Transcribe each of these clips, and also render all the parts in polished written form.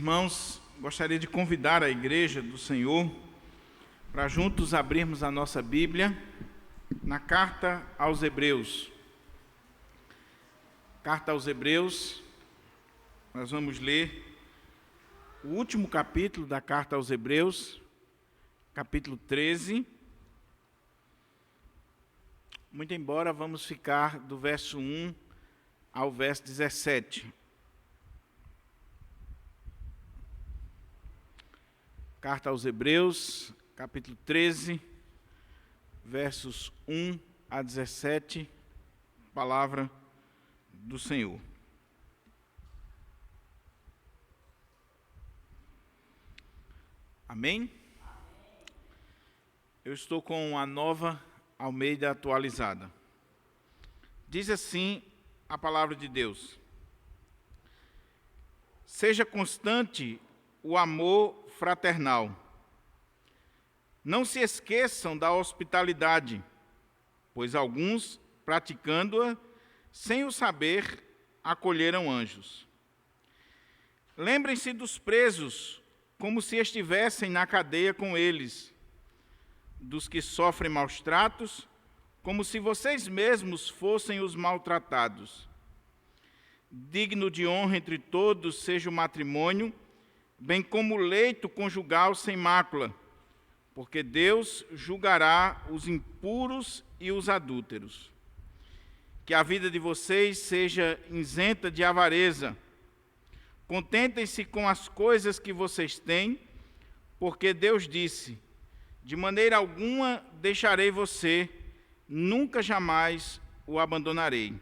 irmãos, gostaria de convidar a Igreja do Senhor para juntos abrirmos a nossa Bíblia na Carta aos Hebreus. Carta aos Hebreus, nós vamos ler o último capítulo da Carta aos Hebreus, capítulo 13. Muito embora vamos ficar do verso 1 ao verso 17. Carta aos Hebreus, capítulo 13, versos 1 a 17, palavra do Senhor. Amém? Eu estou com a Nova Almeida atualizada. Diz assim a palavra de Deus: seja constante o amor fraternal. Não se esqueçam da hospitalidade, pois alguns, praticando-a, sem o saber, acolheram anjos. Lembrem-se dos presos, como se estivessem na cadeia com eles, dos que sofrem maus tratos, como se vocês mesmos fossem os maltratados. Digno de honra entre todos seja o matrimônio, bem como o leito conjugal sem mácula, porque Deus julgará os impuros e os adúlteros. Que a vida de vocês seja isenta de avareza. Contentem-se com as coisas que vocês têm, porque Deus disse: de maneira alguma deixarei você, nunca jamais o abandonarei.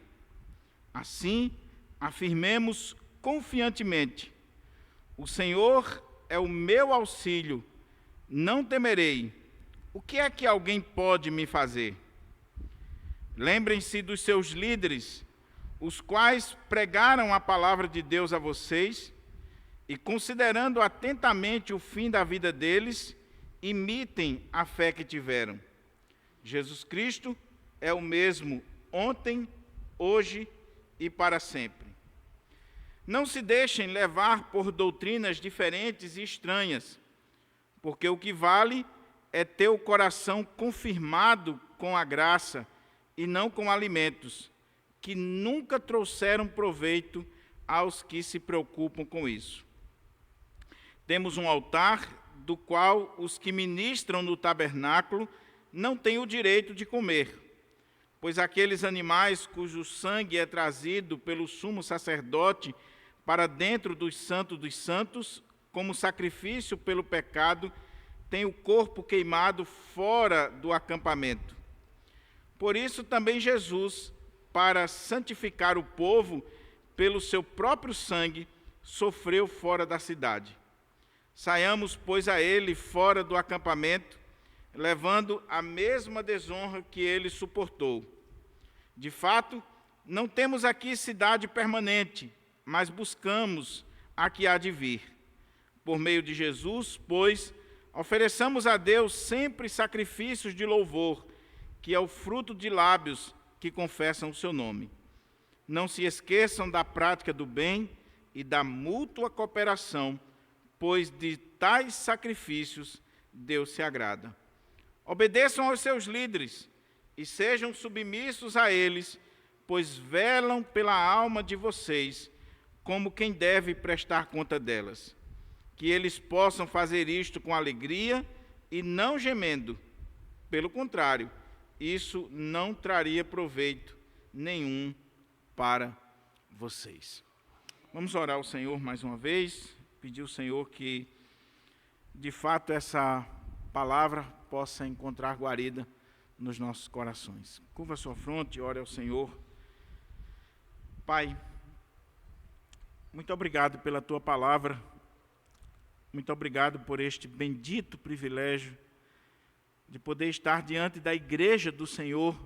Assim, afirmemos confiantemente: o Senhor é o meu auxílio, não temerei. O que é que alguém pode me fazer? Lembrem-se dos seus líderes, os quais pregaram a palavra de Deus a vocês, e considerando atentamente o fim da vida deles, imitem a fé que tiveram. Jesus Cristo é o mesmo ontem, hoje e para sempre. Não se deixem levar por doutrinas diferentes e estranhas, porque o que vale é ter o coração confirmado com a graça e não com alimentos, que nunca trouxeram proveito aos que se preocupam com isso. Temos um altar do qual os que ministram no tabernáculo não têm o direito de comer, pois aqueles animais cujo sangue é trazido pelo sumo sacerdote para dentro dos santos, como sacrifício pelo pecado, tem o corpo queimado fora do acampamento. Por isso também Jesus, para santificar o povo pelo seu próprio sangue, sofreu fora da cidade. Saiamos, pois, a ele fora do acampamento, levando a mesma desonra que ele suportou. De fato, não temos aqui cidade permanente, mas buscamos a que há de vir. Por meio de Jesus, pois, ofereçamos a Deus sempre sacrifícios de louvor, que é o fruto de lábios que confessam o seu nome. Não se esqueçam da prática do bem e da mútua cooperação, pois de tais sacrifícios Deus se agrada. Obedeçam aos seus líderes e sejam submissos a eles, pois velam pela alma de vocês, como quem deve prestar conta delas. Que eles possam fazer isto com alegria e não gemendo. Pelo contrário, isso não traria proveito nenhum para vocês. Vamos orar ao Senhor mais uma vez, pedir ao Senhor que, de fato, essa palavra possa encontrar guarida nos nossos corações. Curva a sua fronte e ore ao Senhor. Pai, muito obrigado pela Tua palavra, muito obrigado por este bendito privilégio de poder estar diante da Igreja do Senhor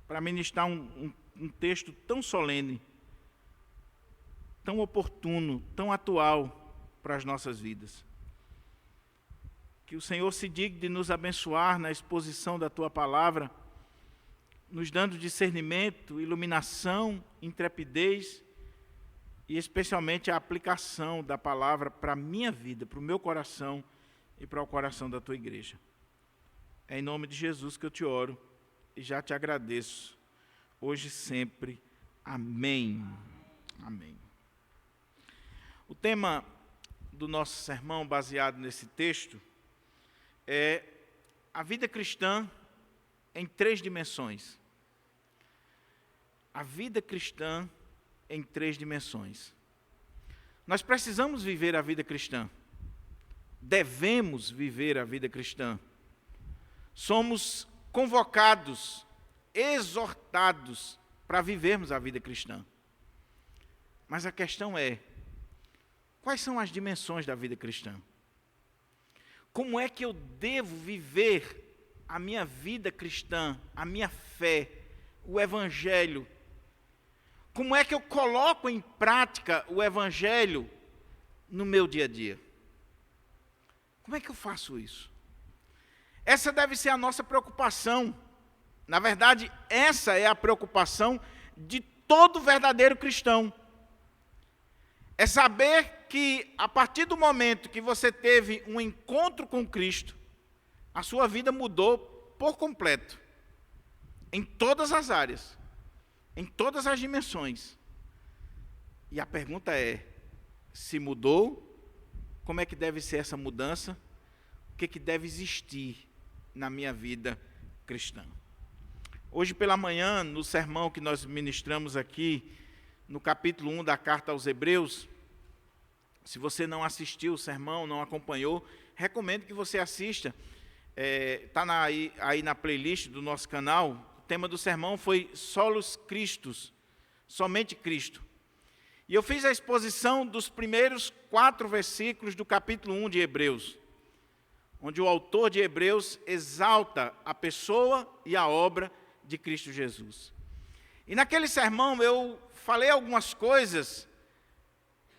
para ministrar um texto tão solene, tão oportuno, tão atual para as nossas vidas. Que o Senhor se digne de nos abençoar na exposição da Tua palavra, nos dando discernimento, iluminação, intrepidez e especialmente a aplicação da palavra para a minha vida, para o meu coração e para o coração da tua igreja. É em nome de Jesus que eu te oro e já te agradeço, hoje e sempre. Amém. Amém. O tema do nosso sermão, baseado nesse texto, é a vida cristã em 3 dimensões. A vida cristã em 3 dimensões. Nós precisamos viver a vida cristã. Devemos viver a vida cristã. Somos convocados, exortados para vivermos a vida cristã. Mas a questão é, quais são as dimensões da vida cristã? Como é que eu devo viver a minha vida cristã, a minha fé, o Evangelho? Como é que eu coloco em prática o Evangelho no meu dia a dia? Como é que eu faço isso? Essa deve ser a nossa preocupação. Na verdade, essa é a preocupação de todo verdadeiro cristão. É saber que, a partir do momento que você teve um encontro com Cristo, a sua vida mudou por completo, em todas as áreas, em todas as dimensões. E a pergunta é, se mudou, como é que deve ser essa mudança? O que deve existir na minha vida cristã? Hoje pela manhã, no sermão que nós ministramos aqui, no capítulo 1 da carta aos Hebreus, se você não assistiu o sermão, não acompanhou, recomendo que você assista. Está aí na playlist do nosso canal. O tema do sermão foi Solos Christus, somente Cristo. E eu fiz a exposição dos primeiros 4 versículos do capítulo 1 de Hebreus, onde o autor de Hebreus exalta a pessoa e a obra de Cristo Jesus. E naquele sermão eu falei algumas coisas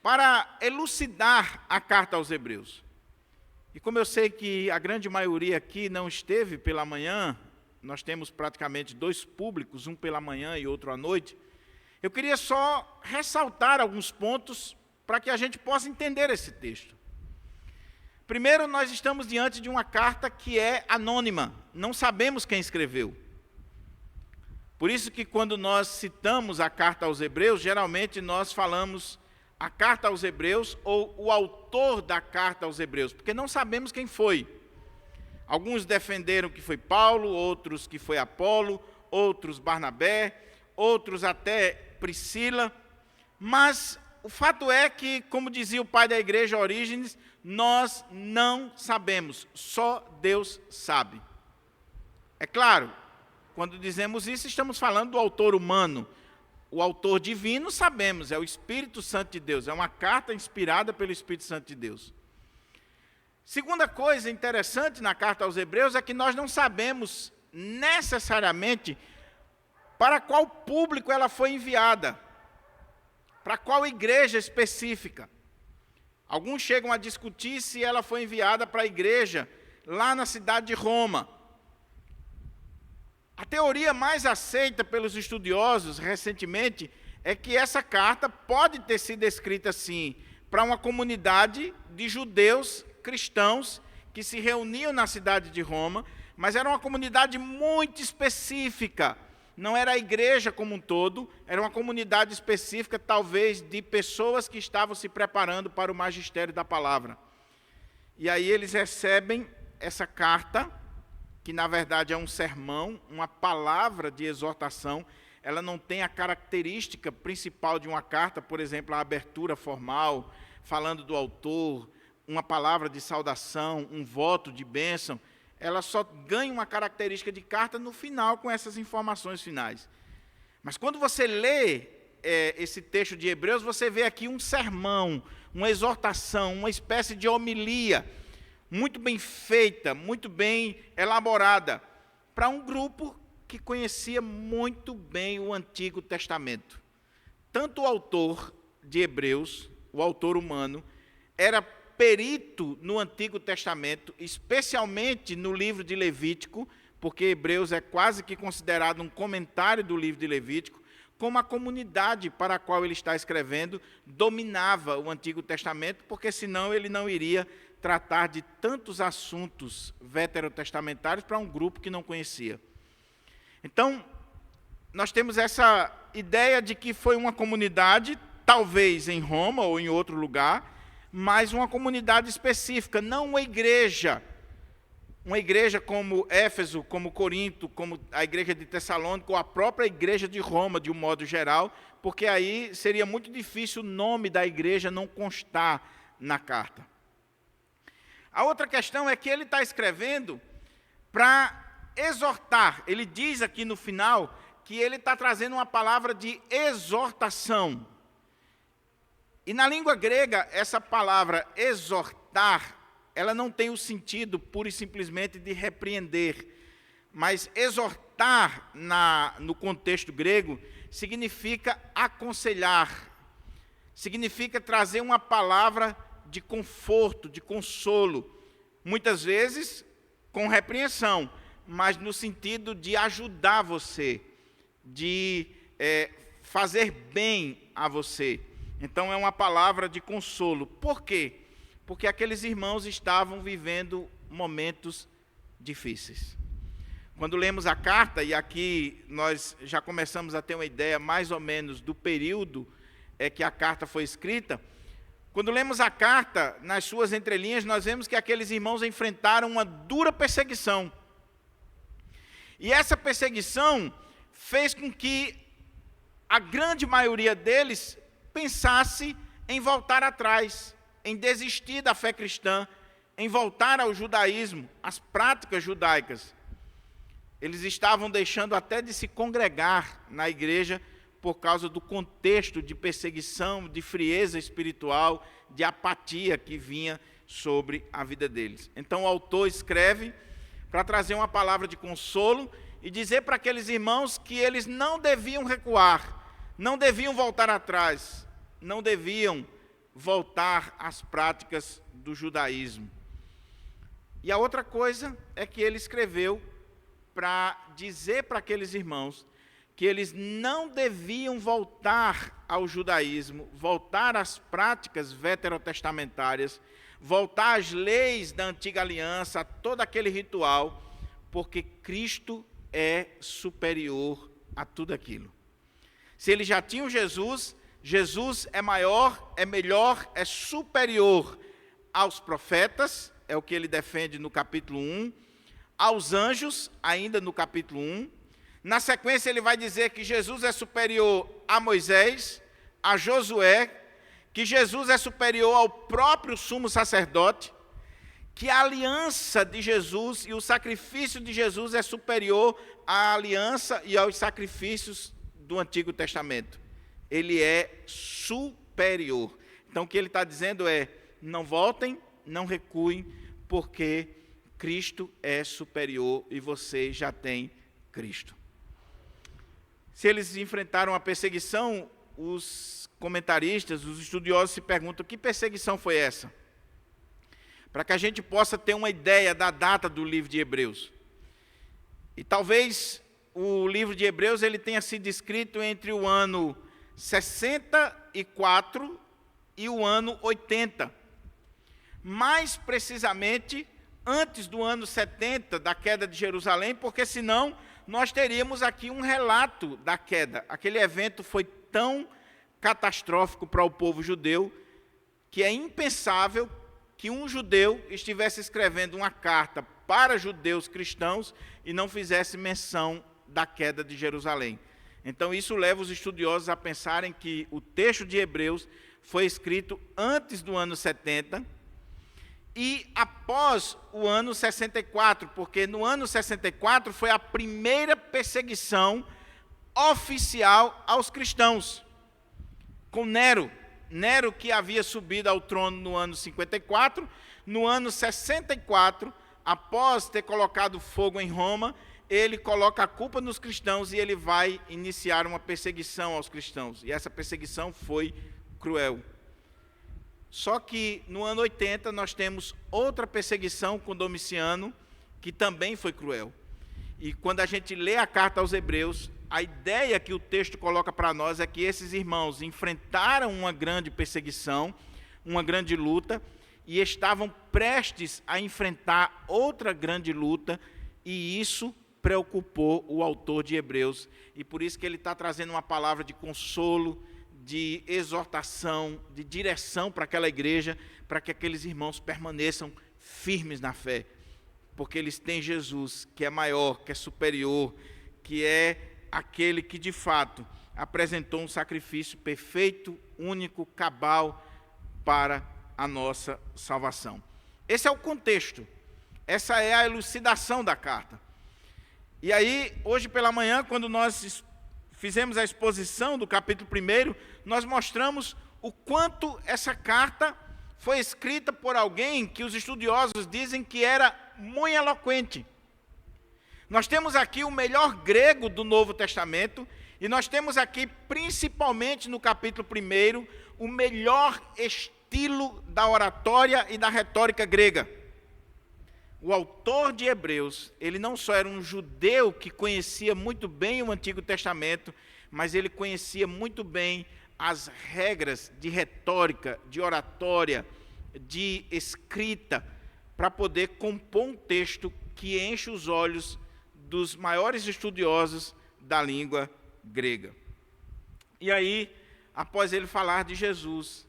para elucidar a carta aos Hebreus. E como eu sei que a grande maioria aqui não esteve pela manhã, nós temos praticamente 2 públicos, um pela manhã e outro à noite, eu queria só ressaltar alguns pontos para que a gente possa entender esse texto. Primeiro, nós estamos diante de uma carta que é anônima, não sabemos quem escreveu. Por isso que quando nós citamos a carta aos Hebreus, geralmente nós falamos a carta aos Hebreus ou o autor da carta aos Hebreus, porque não sabemos quem foi. Alguns defenderam que foi Paulo, outros que foi Apolo, outros Barnabé, outros até Priscila, mas o fato é que, como dizia o pai da igreja Orígenes, nós não sabemos, só Deus sabe. É claro, quando dizemos isso, estamos falando do autor humano. O autor divino, sabemos, é o Espírito Santo de Deus, é uma carta inspirada pelo Espírito Santo de Deus. Segunda coisa interessante na carta aos Hebreus é que nós não sabemos necessariamente para qual público ela foi enviada, para qual igreja específica. Alguns chegam a discutir se ela foi enviada para a igreja lá na cidade de Roma. A teoria mais aceita pelos estudiosos recentemente é que essa carta pode ter sido escrita assim, para uma comunidade de judeus cristãos que se reuniam na cidade de Roma, mas era uma comunidade muito específica. Não era a igreja como um todo, era uma comunidade específica, talvez, de pessoas que estavam se preparando para o magistério da palavra. E aí eles recebem essa carta, que na verdade é um sermão, uma palavra de exortação. Ela não tem a característica principal de uma carta, por exemplo, a abertura formal, falando do autor, uma palavra de saudação, um voto de bênção. Ela só ganha uma característica de carta no final, com essas informações finais. Mas quando você lê esse texto de Hebreus, você vê aqui um sermão, uma exortação, uma espécie de homilia, muito bem feita, muito bem elaborada, para um grupo que conhecia muito bem o Antigo Testamento. Tanto o autor de Hebreus, o autor humano, era perito no Antigo Testamento, especialmente no livro de Levítico, porque Hebreus é quase que considerado um comentário do livro de Levítico, como a comunidade para a qual ele está escrevendo dominava o Antigo Testamento, porque senão ele não iria tratar de tantos assuntos veterotestamentários para um grupo que não conhecia. Então, nós temos essa ideia de que foi uma comunidade, talvez em Roma ou em outro lugar, mas uma comunidade específica, não uma igreja. Uma igreja como Éfeso, como Corinto, como a igreja de Tessalônica, ou a própria igreja de Roma, de um modo geral, porque aí seria muito difícil o nome da igreja não constar na carta. A outra questão é que ele está escrevendo para exortar. Ele diz aqui no final que ele está trazendo uma palavra de exortação. E na língua grega, essa palavra exortar, ela não tem o sentido pura e simplesmente de repreender, mas exortar no contexto grego significa aconselhar, significa trazer uma palavra de conforto, de consolo, muitas vezes com repreensão, mas no sentido de ajudar você, de fazer bem a você. Então é uma palavra de consolo. Por quê? Porque aqueles irmãos estavam vivendo momentos difíceis. Quando lemos a carta, e aqui nós já começamos a ter uma ideia mais ou menos do período que a carta foi escrita, quando lemos a carta, nas suas entrelinhas, nós vemos que aqueles irmãos enfrentaram uma dura perseguição. E essa perseguição fez com que a grande maioria deles pensasse em voltar atrás, em desistir da fé cristã, em voltar ao judaísmo, às práticas judaicas. Eles estavam deixando até de se congregar na igreja por causa do contexto de perseguição, de frieza espiritual, de apatia que vinha sobre a vida deles. Então o autor escreve para trazer uma palavra de consolo e dizer para aqueles irmãos que eles não deviam recuar, não deviam voltar atrás, não deviam voltar às práticas do judaísmo. E a outra coisa é que ele escreveu para dizer para aqueles irmãos que eles não deviam voltar ao judaísmo, voltar às práticas veterotestamentárias, voltar às leis da antiga aliança, a todo aquele ritual, porque Cristo é superior a tudo aquilo. Se eles já tinham Jesus, Jesus é maior, é melhor, é superior aos profetas, é o que ele defende no capítulo 1, aos anjos, ainda no capítulo 1. Na sequência, ele vai dizer que Jesus é superior a Moisés, a Josué, que Jesus é superior ao próprio sumo sacerdote, que a aliança de Jesus e o sacrifício de Jesus é superior à aliança e aos sacrifícios do Antigo Testamento. Ele é superior. Então, o que ele está dizendo é, não voltem, não recuem, porque Cristo é superior e você já tem Cristo. Se eles enfrentaram a perseguição, os comentaristas, os estudiosos se perguntam, que perseguição foi essa? Para que a gente possa ter uma ideia da data do livro de Hebreus. E talvez o livro de Hebreus ele tenha sido escrito entre o ano 64 e o ano 80. Mais precisamente, antes do ano 70, da queda de Jerusalém, porque senão nós teríamos aqui um relato da queda. Aquele evento foi tão catastrófico para o povo judeu, que é impensável que um judeu estivesse escrevendo uma carta para judeus cristãos e não fizesse menção da queda de Jerusalém. Então isso leva os estudiosos a pensarem que o texto de Hebreus foi escrito antes do ano 70 e após o ano 64, porque no ano 64 foi a primeira perseguição oficial aos cristãos, com Nero. Nero, que havia subido ao trono no ano 54, no ano 64, após ter colocado fogo em Roma, ele coloca a culpa nos cristãos e ele vai iniciar uma perseguição aos cristãos. E essa perseguição foi cruel. Só que no ano 80 nós temos outra perseguição com Domiciano, que também foi cruel. E quando a gente lê a carta aos Hebreus, a ideia que o texto coloca para nós é que esses irmãos enfrentaram uma grande perseguição, uma grande luta, e estavam prestes a enfrentar outra grande luta, e isso preocupou o autor de Hebreus, e por isso que ele está trazendo uma palavra de consolo, de exortação, de direção para aquela igreja, para que aqueles irmãos permaneçam firmes na fé, porque eles têm Jesus, que é maior, que é superior, que é aquele que de fato apresentou um sacrifício perfeito, único, cabal para a nossa salvação. Esse é o contexto, essa é a elucidação da carta. E aí, hoje pela manhã, quando nós fizemos a exposição do capítulo 1, nós mostramos o quanto essa carta foi escrita por alguém que os estudiosos dizem que era muito eloquente. Nós temos aqui o melhor grego do Novo Testamento, e nós temos aqui, principalmente no capítulo 1, o melhor estilo da oratória e da retórica grega. O autor de Hebreus, ele não só era um judeu que conhecia muito bem o Antigo Testamento, mas ele conhecia muito bem as regras de retórica, de oratória, de escrita, para poder compor um texto que enche os olhos dos maiores estudiosos da língua grega. E aí, após ele falar de Jesus,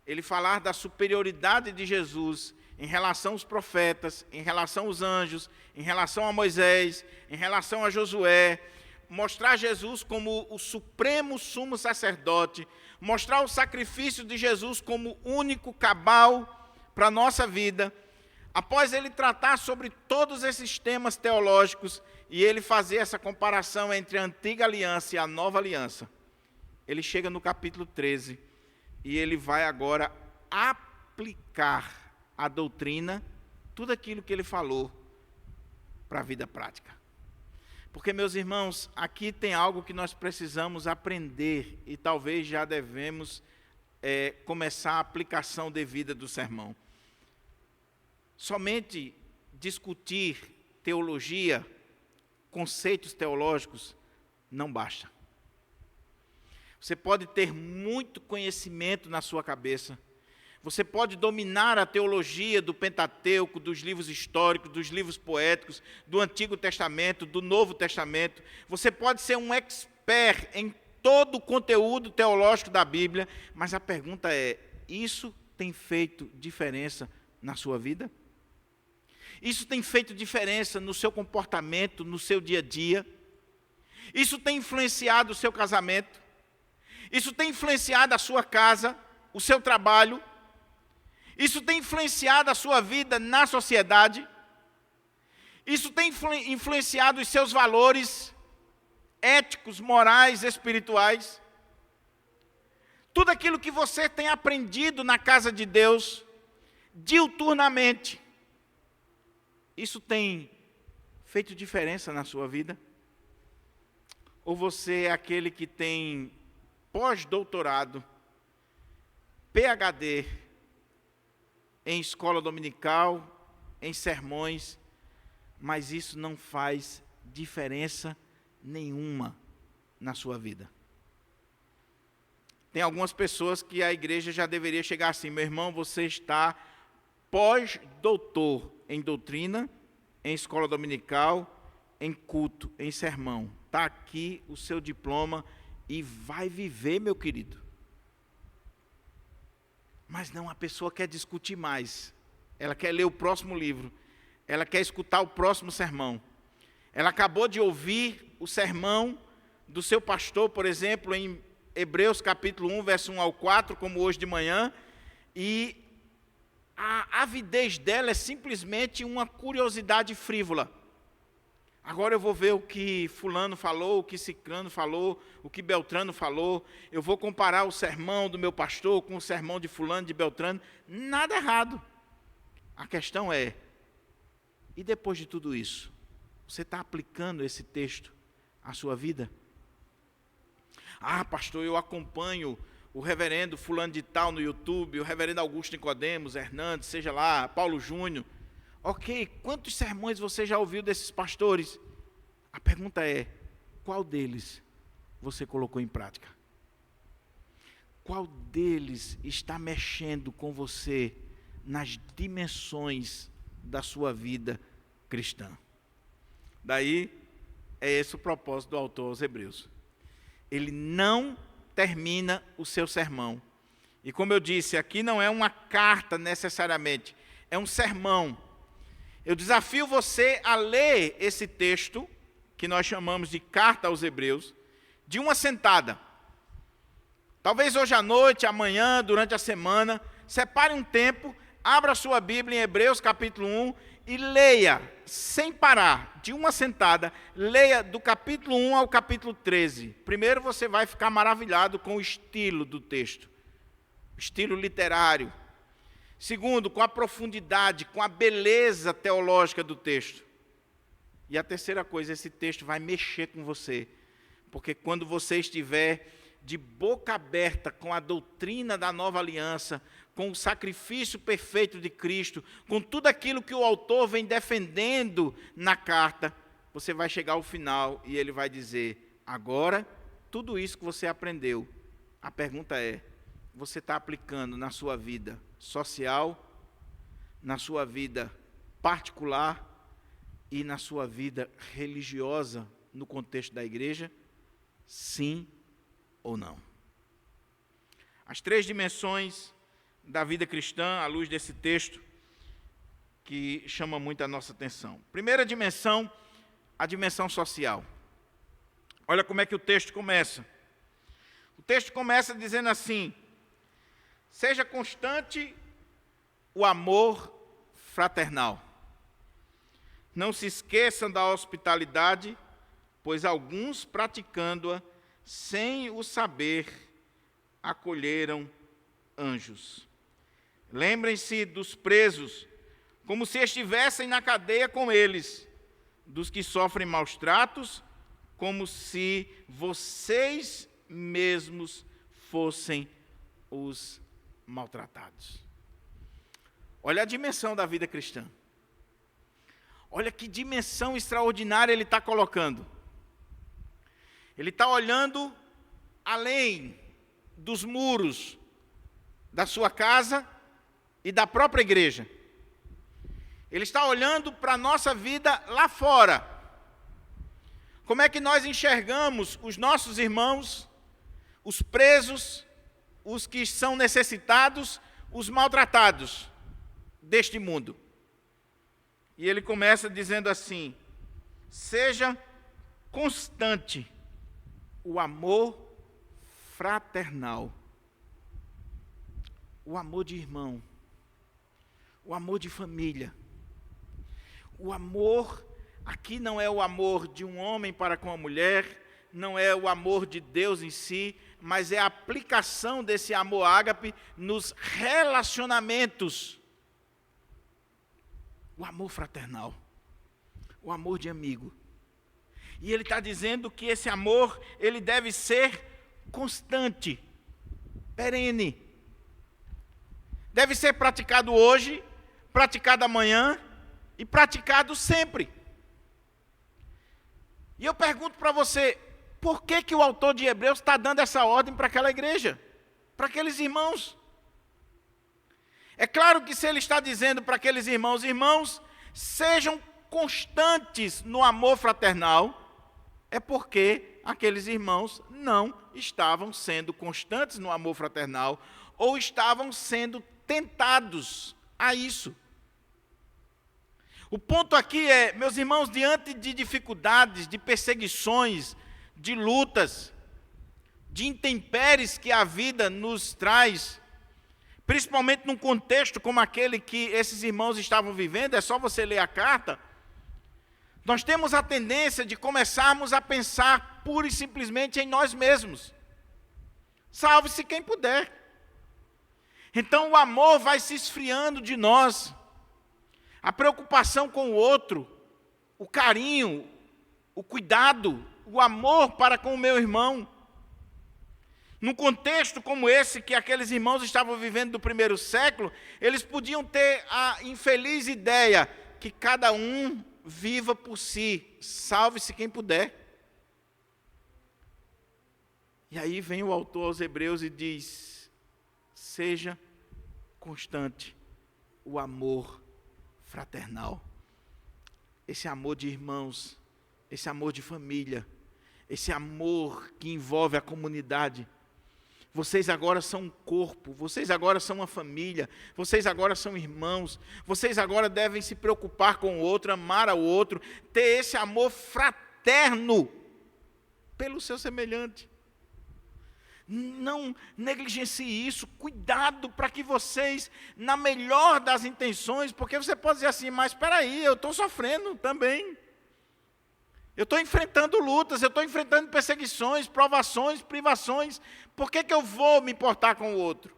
ele falar da superioridade de Jesus em relação aos profetas, em relação aos anjos, em relação a Moisés, em relação a Josué, mostrar Jesus como o supremo sumo sacerdote, mostrar o sacrifício de Jesus como único cabal para a nossa vida. Após ele tratar sobre todos esses temas teológicos e ele fazer essa comparação entre a antiga aliança e a nova aliança, ele chega no capítulo 13 e ele vai agora aplicar a doutrina, tudo aquilo que ele falou, para a vida prática. Porque, meus irmãos, aqui tem algo que nós precisamos aprender e talvez já devemos começar a aplicação devida do sermão. Somente discutir teologia, conceitos teológicos, não basta. Você pode ter muito conhecimento na sua cabeça, você pode dominar a teologia do Pentateuco, dos livros históricos, dos livros poéticos, do Antigo Testamento, do Novo Testamento. Você pode ser um expert em todo o conteúdo teológico da Bíblia, mas a pergunta é, isso tem feito diferença na sua vida? Isso tem feito diferença no seu comportamento, no seu dia a dia? Isso tem influenciado o seu casamento? Isso tem influenciado a sua casa, o seu trabalho? Isso tem influenciado a sua vida na sociedade? Isso tem influenciado os seus valores éticos, morais, espirituais? Tudo aquilo que você tem aprendido na casa de Deus, diuturnamente, isso tem feito diferença na sua vida? Ou você é aquele que tem pós-doutorado, PhD, em escola dominical, em sermões, mas isso não faz diferença nenhuma na sua vida? Tem algumas pessoas que a igreja já deveria chegar assim: meu irmão, você está pós-doutor em doutrina, em escola dominical, em culto, em sermão. Está aqui o seu diploma e vai viver, meu querido. Mas não, a pessoa quer discutir mais. Ela quer ler o próximo livro. Ela quer escutar o próximo sermão. Ela acabou de ouvir o sermão do seu pastor, por exemplo, em Hebreus capítulo 1, verso 1 ao 4, como hoje de manhã, e a avidez dela é simplesmente uma curiosidade frívola. Agora eu vou ver o que fulano falou, o que ciclano falou, o que Beltrano falou, eu vou comparar o sermão do meu pastor com o sermão de fulano, de Beltrano. Nada errado. A questão é, e depois de tudo isso, você está aplicando esse texto à sua vida? Ah, pastor, eu acompanho o reverendo fulano de tal no YouTube, o reverendo Augusto Nicodemos, Hernandes, seja lá, Paulo Júnior. Ok, quantos sermões você já ouviu desses pastores? A pergunta é, qual deles você colocou em prática? Qual deles está mexendo com você nas dimensões da sua vida cristã? Daí, é esse o propósito do autor aos Hebreus. Ele não termina o seu sermão. E como eu disse, aqui não é uma carta necessariamente, é um sermão. Eu desafio você a ler esse texto, que nós chamamos de Carta aos Hebreus, de uma sentada. Talvez hoje à noite, amanhã, durante a semana, separe um tempo, abra sua Bíblia em Hebreus capítulo 1 e leia, sem parar, de uma sentada, leia do capítulo 1 ao capítulo 13. Primeiro você vai ficar maravilhado com o estilo do texto, estilo literário. Segundo, com a profundidade, com a beleza teológica do texto. E a terceira coisa, esse texto vai mexer com você, porque quando você estiver de boca aberta com a doutrina da nova aliança, com o sacrifício perfeito de Cristo, com tudo aquilo que o autor vem defendendo na carta, você vai chegar ao final e ele vai dizer: agora, tudo isso que você aprendeu, a pergunta é, você está aplicando na sua vida social, na sua vida particular e na sua vida religiosa, no contexto da igreja? Sim ou não? As três dimensões da vida cristã, à luz desse texto, que chama muito a nossa atenção. Primeira dimensão, a dimensão social. Olha como é que o texto começa. O texto começa dizendo assim: seja constante o amor fraternal. Não se esqueçam da hospitalidade, pois alguns, praticando-a, sem o saber, acolheram anjos. Lembrem-se dos presos, como se estivessem na cadeia com eles, dos que sofrem maus tratos, como se vocês mesmos fossem os maltratados. Olha a dimensão da vida cristã. Olha que dimensão extraordinária ele está colocando. Ele está olhando além dos muros da sua casa e da própria igreja. Ele está olhando para a nossa vida lá fora. Como é que nós enxergamos os nossos irmãos, os presos, os que são necessitados, os maltratados deste mundo? E ele começa dizendo assim: seja constante o amor fraternal, o amor de irmão, o amor de família. O amor aqui não é o amor de um homem para com a mulher, não é o amor de Deus em si, mas é a aplicação desse amor ágape nos relacionamentos. O amor fraternal, o amor de amigo. E ele está dizendo que esse amor, ele deve ser constante, perene. Deve ser praticado hoje, praticado amanhã e praticado sempre. E eu pergunto para você, por que o autor de Hebreus está dando essa ordem para aquela igreja, para aqueles irmãos? É claro que se ele está dizendo para aqueles irmãos, irmãos, sejam constantes no amor fraternal, é porque aqueles irmãos não estavam sendo constantes no amor fraternal, ou estavam sendo tentados a isso. O ponto aqui é, meus irmãos, diante de dificuldades, de perseguições, de lutas, de intempéries que a vida nos traz, principalmente num contexto como aquele que esses irmãos estavam vivendo, é só você ler a carta, nós temos a tendência de começarmos a pensar pura e simplesmente em nós mesmos. Salve-se quem puder. Então o amor vai se esfriando de nós. A preocupação com o outro, o carinho, o cuidado, o amor para com o meu irmão. Num contexto como esse que aqueles irmãos estavam vivendo do primeiro século, eles podiam ter a infeliz ideia que cada um viva por si, salve-se quem puder. E aí vem o autor aos Hebreus e diz: seja constante o amor fraternal. Esse amor de irmãos, esse amor de família, esse amor que envolve a comunidade. Vocês agora são um corpo, vocês agora são uma família, vocês agora são irmãos, vocês agora devem se preocupar com o outro, amar ao outro, ter esse amor fraterno pelo seu semelhante. Não negligencie isso, cuidado para que vocês, na melhor das intenções, porque você pode dizer assim, mas espera aí, eu estou sofrendo também. Eu estou enfrentando lutas, eu estou enfrentando perseguições, provações, privações, por que eu vou me importar com o outro?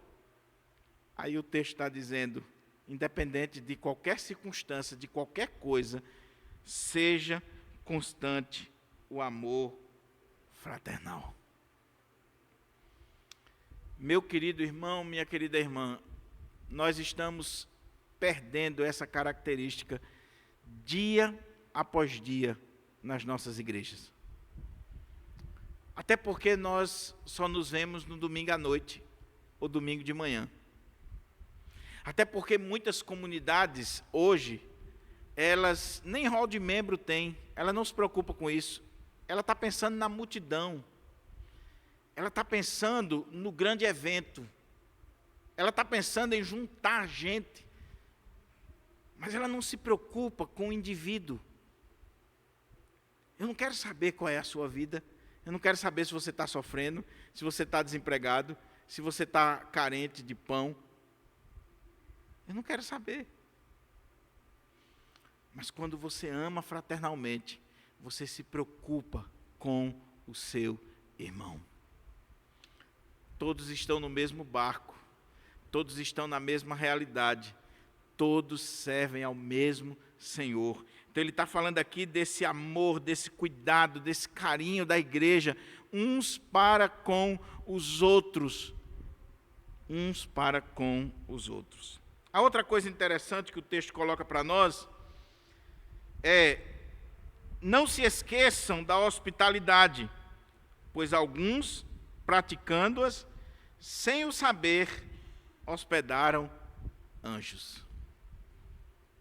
Aí o texto está dizendo, independente de qualquer circunstância, de qualquer coisa, seja constante o amor fraternal. Meu querido irmão, minha querida irmã, nós estamos perdendo essa característica dia após dia nas nossas igrejas. Até porque nós só nos vemos no domingo à noite ou domingo de manhã. Até porque muitas comunidades hoje, elas nem hall de membro têm, ela não se preocupa com isso. Ela está pensando na multidão. Ela está pensando no grande evento. Ela está pensando em juntar gente. Mas ela não se preocupa com o indivíduo. Eu não quero saber qual é a sua vida. Eu não quero saber se você está sofrendo, se você está desempregado, se você está carente de pão. Eu não quero saber. Mas quando você ama fraternalmente, você se preocupa com o seu irmão. Todos estão no mesmo barco, todos estão na mesma realidade, todos servem ao mesmo Senhor. Então ele está falando aqui desse amor, desse cuidado, desse carinho da igreja, uns para com os outros. Uns para com os outros. A outra coisa interessante que o texto coloca para nós é: não se esqueçam da hospitalidade, pois alguns, praticando-as, sem o saber, hospedaram anjos.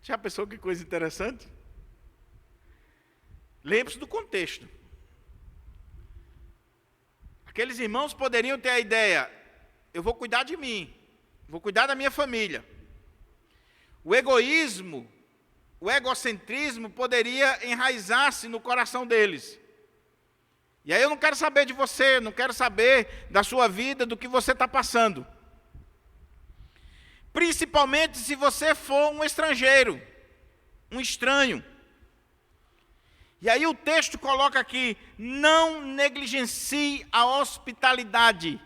Já pensou que coisa interessante? Lembre-se do contexto. Aqueles irmãos poderiam ter a ideia: eu vou cuidar de mim, vou cuidar da minha família. O egoísmo, o egocentrismo poderia enraizar-se no coração deles. E aí eu não quero saber de você, não quero saber da sua vida, do que você está passando. Principalmente se você for um estrangeiro, um estranho. E aí o texto coloca aqui: não negligencie a hospitalidade.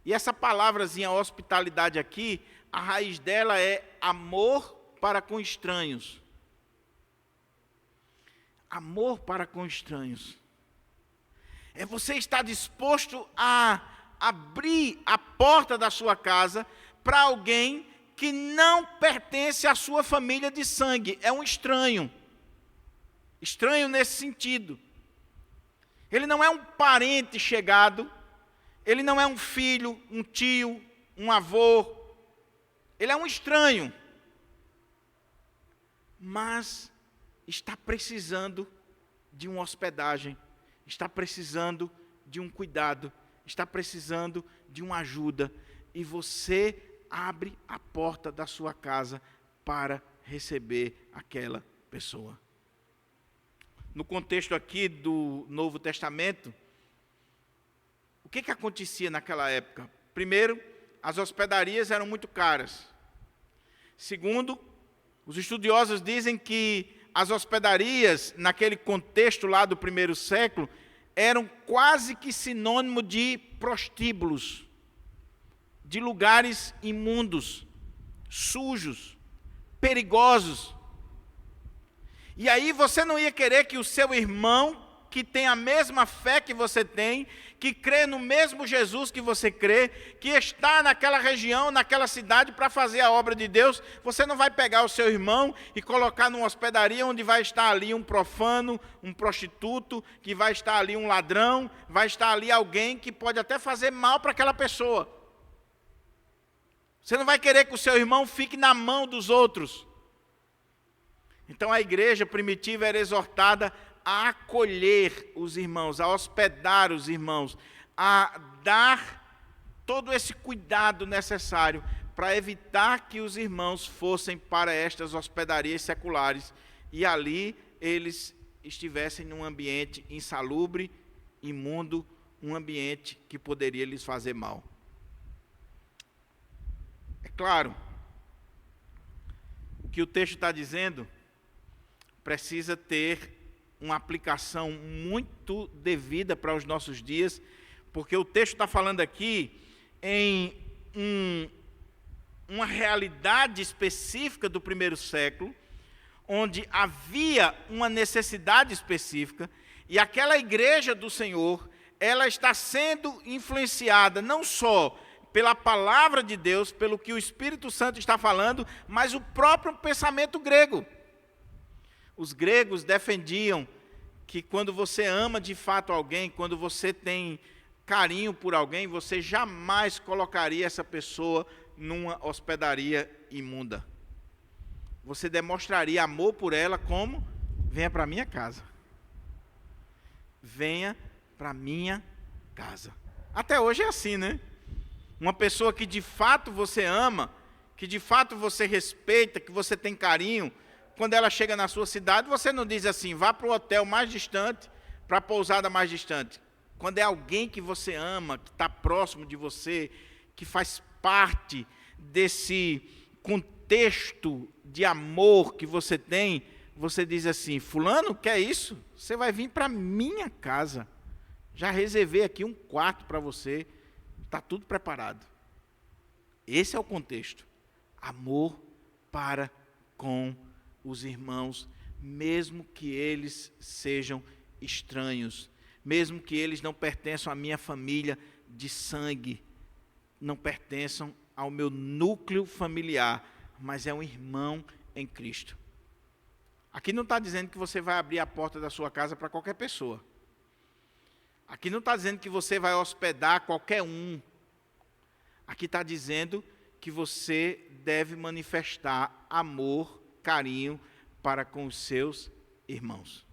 E essa palavrazinha hospitalidade aqui, a raiz dela é amor para com estranhos. Amor para com estranhos. É você estar disposto a abrir a porta da sua casa para alguém que não pertence à sua família de sangue, é um estranho. Estranho nesse sentido. Ele não é um parente chegado, ele não é um filho, um tio, um avô, ele é um estranho. Mas está precisando de uma hospedagem, está precisando de um cuidado, está precisando de uma ajuda, e você abre a porta da sua casa para receber aquela pessoa. No contexto aqui do Novo Testamento, o que acontecia naquela época? Primeiro, as hospedarias eram muito caras. Segundo, os estudiosos dizem que as hospedarias, naquele contexto lá do primeiro século, eram quase que sinônimo de prostíbulos, de lugares imundos, sujos, perigosos. E aí você não ia querer que o seu irmão, que tem a mesma fé que você tem, que crê no mesmo Jesus que você crê, que está naquela região, naquela cidade para fazer a obra de Deus. Você não vai pegar o seu irmão e colocar numa hospedaria onde vai estar ali um profano, um prostituto, que vai estar ali um ladrão, vai estar ali alguém que pode até fazer mal para aquela pessoa. Você não vai querer que o seu irmão fique na mão dos outros. Então a igreja primitiva era exortada a acolher os irmãos, a hospedar os irmãos, a dar todo esse cuidado necessário para evitar que os irmãos fossem para estas hospedarias seculares e ali eles estivessem num ambiente insalubre, imundo, um ambiente que poderia lhes fazer mal. É claro, o que o texto está dizendo precisa ter uma aplicação muito devida para os nossos dias, porque o texto está falando aqui em uma realidade específica do primeiro século, onde havia uma necessidade específica, e aquela igreja do Senhor, ela está sendo influenciada não só pela palavra de Deus, pelo que o Espírito Santo está falando, mas o próprio pensamento grego. Os gregos defendiam que quando você ama de fato alguém, quando você tem carinho por alguém, você jamais colocaria essa pessoa numa hospedaria imunda. Você demonstraria amor por ela como: venha para minha casa. Venha para minha casa. Até hoje é assim, né? Uma pessoa que de fato você ama, que de fato você respeita, que você tem carinho, quando ela chega na sua cidade, você não diz assim: vá para o hotel mais distante, para a pousada mais distante. Quando é alguém que você ama, que está próximo de você, que faz parte desse contexto de amor que você tem, você diz assim: fulano, quer isso? Você vai vir para a minha casa. Já reservei aqui um quarto para você, está tudo preparado. Esse é o contexto. Amor para com os irmãos, mesmo que eles sejam estranhos, mesmo que eles não pertençam à minha família de sangue, não pertençam ao meu núcleo familiar, mas é um irmão em Cristo. Aqui não está dizendo que você vai abrir a porta da sua casa para qualquer pessoa. Aqui não está dizendo que você vai hospedar qualquer um. Aqui está dizendo que você deve manifestar amor, carinho para com os seus irmãos.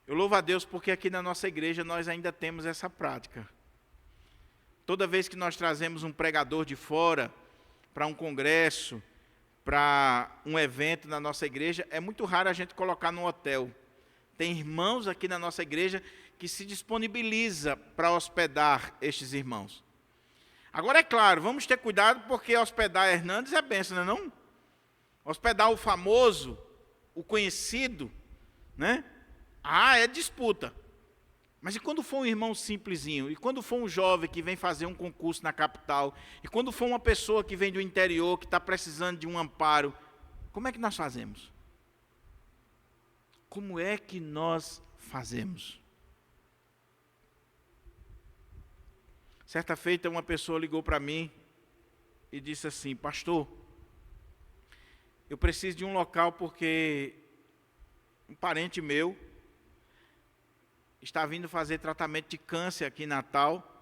Eu louvo a Deus porque aqui na nossa igreja nós ainda temos essa prática. Toda vez que nós trazemos um pregador de fora para um congresso, para um evento na nossa igreja, é muito raro a gente colocar no hotel. Tem irmãos aqui na nossa igreja que se disponibiliza para hospedar estes irmãos. Agora, é claro, vamos ter cuidado porque hospedar Hernandes é bênção, não é não? Hospedar o famoso, o conhecido, né? É disputa. Mas e quando for um irmão simplesinho? E quando for um jovem que vem fazer um concurso na capital? E quando for uma pessoa que vem do interior, que está precisando de um amparo? Como é que nós fazemos? Como é que nós fazemos? Certa feita, uma pessoa ligou para mim e disse assim: pastor, eu preciso de um local porque um parente meu está vindo fazer tratamento de câncer aqui em Natal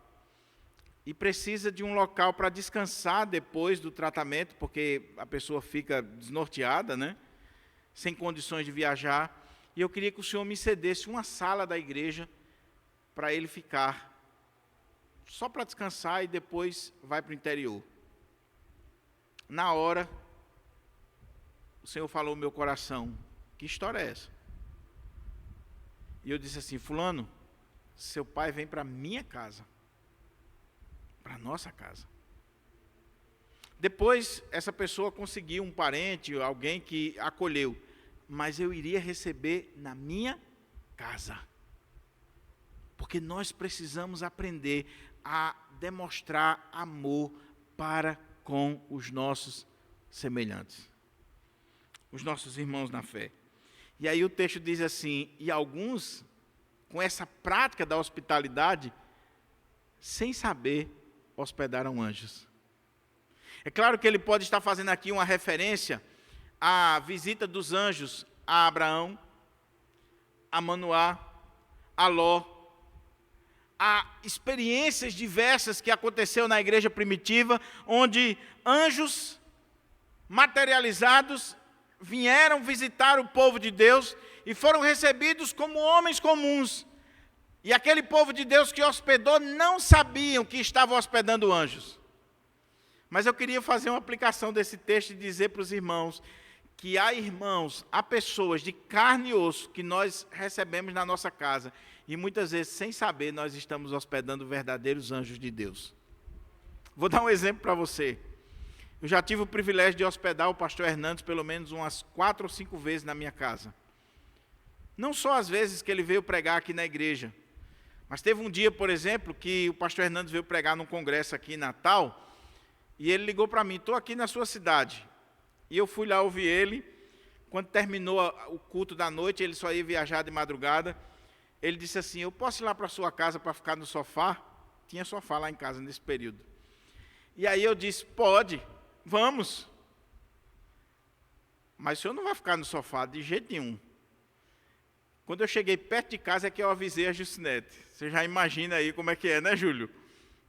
e precisa de um local para descansar depois do tratamento, porque a pessoa fica desnorteada, né? Sem condições de viajar. E eu queria que o senhor me cedesse uma sala da igreja para ele ficar, só para descansar e depois vai para o interior. Na hora, o Senhor falou no meu coração: que história é essa? E eu disse assim: fulano, seu pai vem para a minha casa, para a nossa casa. Depois, essa pessoa conseguiu um parente, alguém que acolheu, mas eu iria receber na minha casa. Porque nós precisamos aprender a demonstrar amor para com os nossos semelhantes, os nossos irmãos na fé. E aí o texto diz assim, e alguns, com essa prática da hospitalidade, sem saber, hospedaram anjos. É claro que ele pode estar fazendo aqui uma referência à visita dos anjos a Abraão, a Manoá, a Ló, a experiências diversas que aconteceu na igreja primitiva, onde anjos materializados vieram visitar o povo de Deus e foram recebidos como homens comuns. E aquele povo de Deus que hospedou não sabiam que estavam hospedando anjos. Mas eu queria fazer uma aplicação desse texto e dizer para os irmãos que há pessoas de carne e osso que nós recebemos na nossa casa e muitas vezes, sem saber, nós estamos hospedando verdadeiros anjos de Deus. Vou dar um exemplo para você. Eu já tive o privilégio de hospedar o pastor Hernandes pelo menos umas 4 ou 5 vezes na minha casa. Não só as vezes que ele veio pregar aqui na igreja, mas teve um dia, por exemplo, que o pastor Hernandes veio pregar num congresso aqui em Natal, e ele ligou para mim, estou aqui na sua cidade. E eu fui lá ouvir ele. Quando terminou o culto da noite, ele só ia viajar de madrugada. Ele disse assim, eu posso ir lá para a sua casa para ficar no sofá? Tinha sofá lá em casa nesse período. E aí eu disse, pode, vamos. Mas o senhor não vai ficar no sofá de jeito nenhum. Quando eu cheguei perto de casa é que eu avisei a Juscinete. Você já imagina aí como é que é, né, Júlio?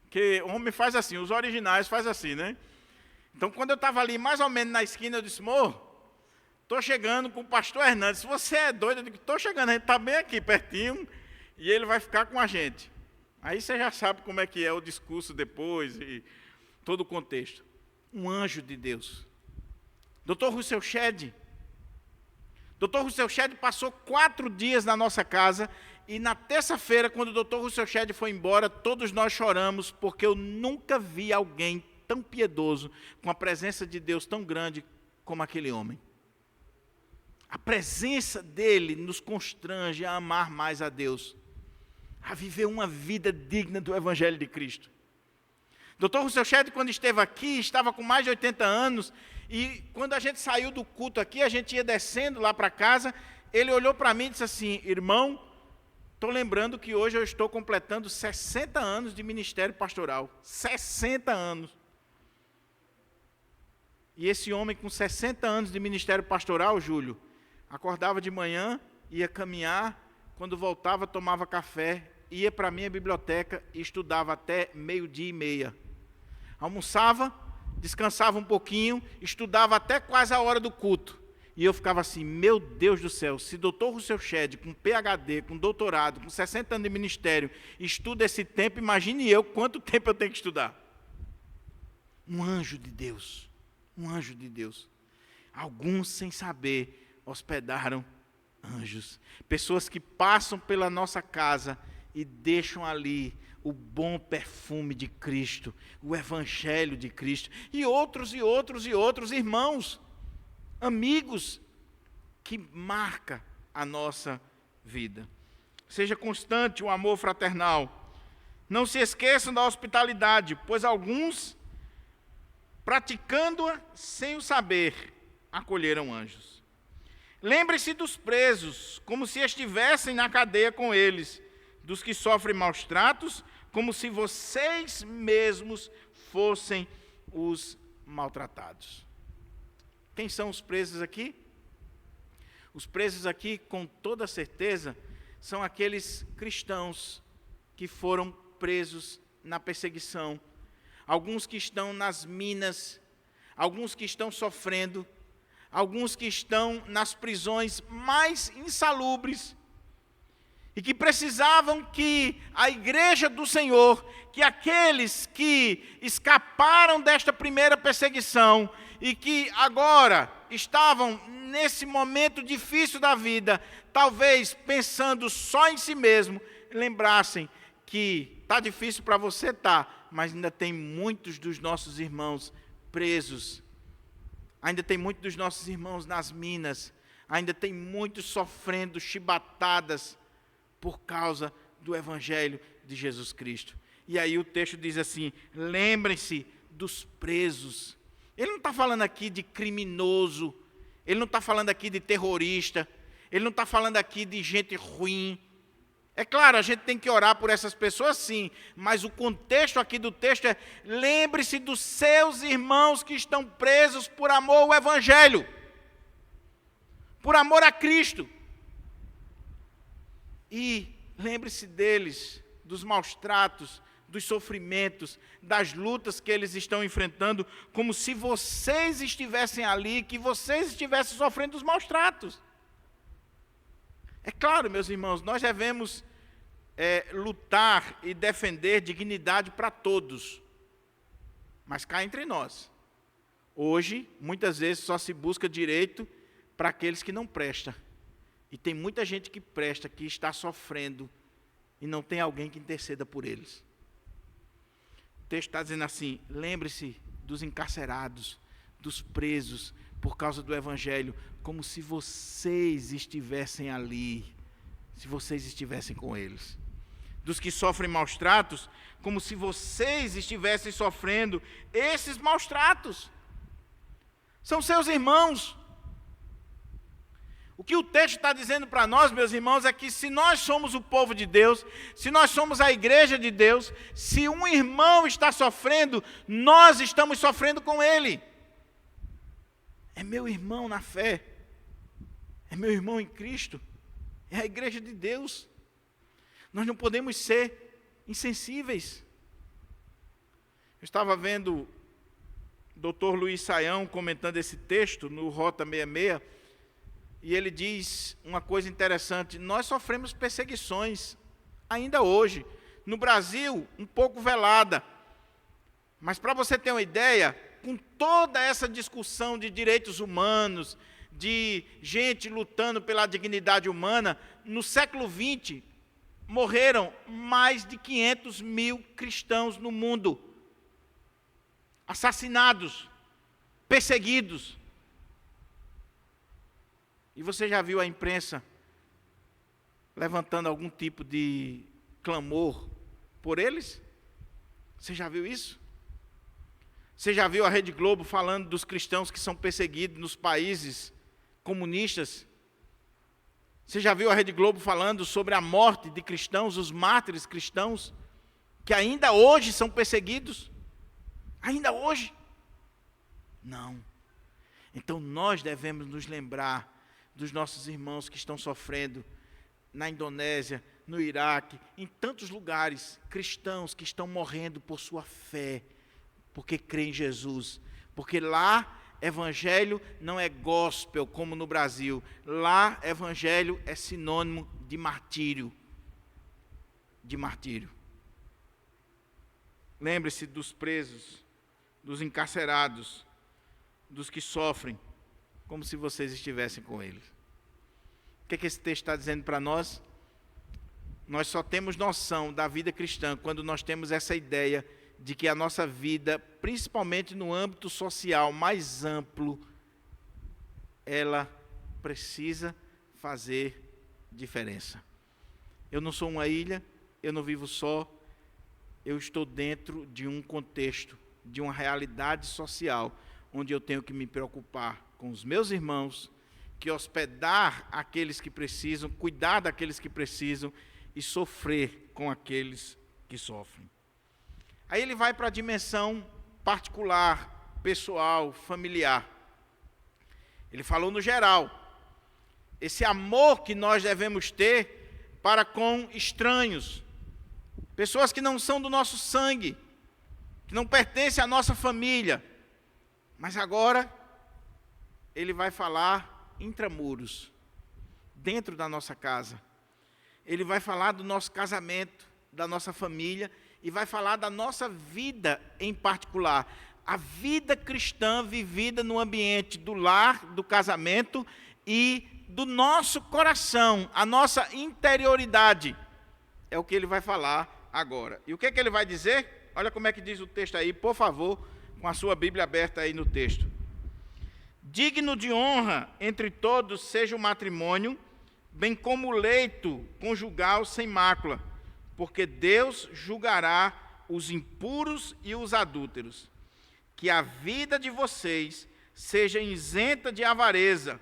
Porque o homem faz assim, os originais faz assim, né? Então, quando eu estava ali, mais ou menos na esquina, eu disse, estou chegando com o pastor Hernandes. Se você é doido, eu digo, estou chegando, a gente está bem aqui, pertinho, e ele vai ficar com a gente. Aí você já sabe como é que é o discurso depois, e todo o contexto. Um anjo de Deus. Dr. Russell Shedd. Dr. Russell Shedd passou 4 dias na nossa casa, e na terça-feira, quando o Dr. Russell Shedd foi embora, todos nós choramos, porque eu nunca vi alguém tão piedoso, com a presença de Deus tão grande como aquele homem. A presença dele nos constrange a amar mais a Deus, a viver uma vida digna do Evangelho de Cristo. Dr. Russell Shedd, quando esteve aqui, estava com mais de 80 anos, e quando a gente saiu do culto aqui, a gente ia descendo lá para casa, ele olhou para mim e disse assim, irmão, estou lembrando que hoje eu estou completando 60 anos de ministério pastoral. 60 anos. E esse homem com 60 anos de ministério pastoral, Júlio, acordava de manhã, ia caminhar, quando voltava tomava café, ia para a minha biblioteca e estudava até 12:30. Almoçava, descansava um pouquinho, estudava até quase a hora do culto. E eu ficava assim, meu Deus do céu, se Dr. Russell Shedd, com PhD, com doutorado, com 60 anos de ministério, estuda esse tempo, imagine eu quanto tempo eu tenho que estudar. Um anjo de Deus. Um anjo de Deus. Alguns, sem saber, hospedaram anjos. Pessoas que passam pela nossa casa e deixam ali o bom perfume de Cristo, o Evangelho de Cristo. E outros irmãos, amigos, que marca a nossa vida. Seja constante o amor fraternal. Não se esqueçam da hospitalidade, pois alguns, praticando-a sem o saber, acolheram anjos. Lembre-se dos presos, como se estivessem na cadeia com eles, dos que sofrem maus tratos, como se vocês mesmos fossem os maltratados. Quem são os presos aqui? Os presos aqui, com toda certeza, são aqueles cristãos que foram presos na perseguição, alguns que estão nas minas, alguns que estão sofrendo, alguns que estão nas prisões mais insalubres, e que precisavam que a igreja do Senhor, que aqueles que escaparam desta primeira perseguição, e que agora estavam nesse momento difícil da vida, talvez pensando só em si mesmo, lembrassem que está difícil para você, mas ainda tem muitos dos nossos irmãos presos, ainda tem muitos dos nossos irmãos nas minas, ainda tem muitos sofrendo chibatadas por causa do Evangelho de Jesus Cristo. E aí o texto diz assim, lembrem-se dos presos. Ele não está falando aqui de criminoso, ele não está falando aqui de terrorista, Ele não está falando aqui de gente ruim. É claro, a gente tem que orar por essas pessoas, sim, mas o contexto aqui do texto é: lembre-se dos seus irmãos que estão presos por amor ao Evangelho, por amor a Cristo. E lembre-se deles, dos maus tratos, dos sofrimentos, das lutas que eles estão enfrentando, como se vocês estivessem ali, que vocês estivessem sofrendo os maus tratos. É claro, meus irmãos, nós devemos lutar e defender dignidade para todos. Mas cá entre nós, hoje, muitas vezes só se busca direito para aqueles que não prestam. E tem muita gente que presta, que está sofrendo, e não tem alguém que interceda por eles. O texto está dizendo assim: lembre-se dos encarcerados, dos presos, por causa do Evangelho, como se vocês estivessem ali, se vocês estivessem com eles. Dos que sofrem maus tratos, como se vocês estivessem sofrendo esses maus tratos. São seus irmãos. O que o texto está dizendo para nós, meus irmãos, é que se nós somos o povo de Deus, se nós somos a igreja de Deus, se um irmão está sofrendo, nós estamos sofrendo com ele. É meu irmão na fé, é meu irmão em Cristo, é a igreja de Deus. Nós não podemos ser insensíveis. Eu estava vendo o Dr. Luiz Saião comentando esse texto no Rota 66, e ele diz uma coisa interessante: nós sofremos perseguições, ainda hoje, no Brasil, um pouco velada. Mas para você ter uma ideia, com toda essa discussão de direitos humanos, de gente lutando pela dignidade humana, no século XX, morreram mais de 500 mil cristãos no mundo. Assassinados, perseguidos. E você já viu a imprensa levantando algum tipo de clamor por eles? Você já viu isso? Você já viu a Rede Globo falando dos cristãos que são perseguidos nos países comunistas? Você já viu a Rede Globo falando sobre a morte de cristãos, os mártires cristãos, que ainda hoje são perseguidos? Ainda hoje? Não. Então nós devemos nos lembrar dos nossos irmãos que estão sofrendo na Indonésia, no Iraque, em tantos lugares, cristãos que estão morrendo por sua fé, porque creem em Jesus. Porque lá, evangelho não é gospel, como no Brasil. Lá, evangelho é sinônimo de martírio. De martírio. Lembre-se dos presos, dos encarcerados, dos que sofrem, como se vocês estivessem com eles. O que esse texto está dizendo para nós? Nós só temos noção da vida cristã quando nós temos essa ideia de que a nossa vida, principalmente no âmbito social mais amplo, ela precisa fazer diferença. Eu não sou uma ilha, eu não vivo só, eu estou dentro de um contexto, de uma realidade social, onde eu tenho que me preocupar com os meus irmãos, que hospedar aqueles que precisam, cuidar daqueles que precisam e sofrer com aqueles que sofrem. Aí ele vai para a dimensão particular, pessoal, familiar. Ele falou no geral. Esse amor que nós devemos ter para com estranhos, pessoas que não são do nosso sangue, que não pertencem à nossa família. Mas agora ele vai falar intramuros, dentro da nossa casa. Ele vai falar do nosso casamento, da nossa família, e vai falar da nossa vida em particular. A vida cristã vivida no ambiente do lar, do casamento e do nosso coração, a nossa interioridade. É o que ele vai falar agora. E o que ele vai dizer? Olha como é que diz o texto aí, por favor, com a sua Bíblia aberta aí no texto. Digno de honra entre todos seja o matrimônio, bem como o leito conjugal sem mácula, porque Deus julgará os impuros e os adúlteros. Que a vida de vocês seja isenta de avareza,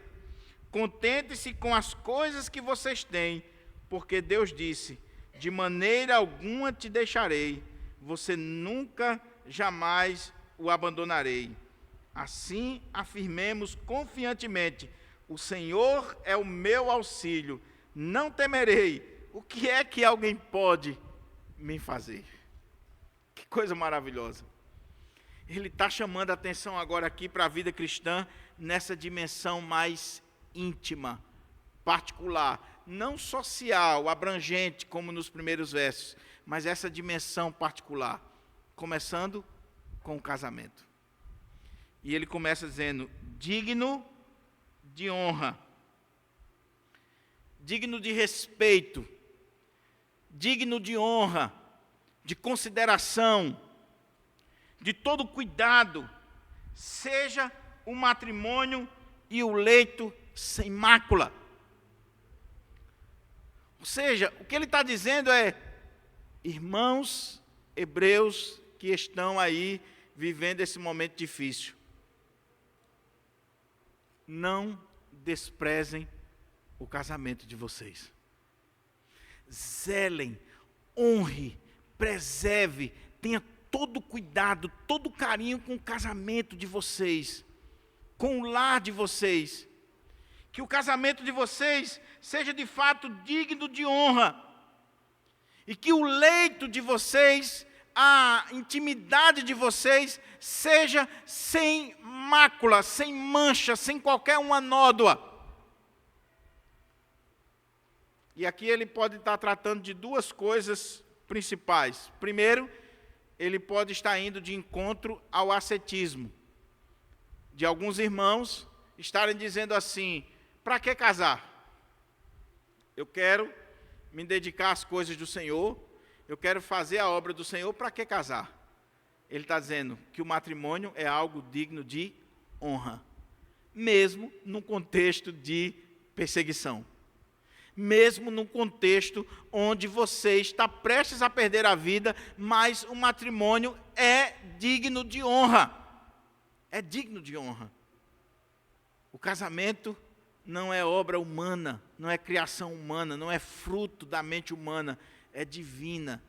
Contente-se com as coisas que vocês têm, porque Deus disse: de maneira alguma te deixarei, você nunca, jamais o abandonarei. Assim afirmemos confiantemente: o Senhor é o meu auxílio, não temerei. O que é que alguém pode me fazer? Que coisa maravilhosa. Ele está chamando a atenção agora aqui para a vida cristã nessa dimensão mais íntima, particular, não social, abrangente, como nos primeiros versos, mas essa dimensão particular, começando com o casamento. E ele começa dizendo: digno de honra, digno de respeito, digno de honra, de consideração, de todo cuidado, seja o matrimônio e o leito sem mácula. Ou seja, o que ele está dizendo é: irmãos hebreus que estão aí vivendo esse momento difícil, não desprezem o casamento de vocês. Zelem, honre, preserve, tenha todo cuidado, todo carinho com o casamento de vocês, com o lar de vocês. Que o casamento de vocês seja de fato digno de honra. E que o leito de vocês, a intimidade de vocês, seja sem mácula, sem mancha, sem qualquer uma nódoa. E aqui ele pode estar tratando de duas coisas principais. Primeiro, ele pode estar indo de encontro ao ascetismo de alguns irmãos estarem dizendo assim: para que casar? Eu quero me dedicar às coisas do Senhor, eu quero fazer a obra do Senhor, para que casar? Ele está dizendo que o matrimônio é algo digno de honra, mesmo num contexto de perseguição, mesmo num contexto onde você está prestes a perder a vida, mas o matrimônio é digno de honra. É digno de honra. O casamento não é obra humana, não é criação humana, não é fruto da mente humana, é divina,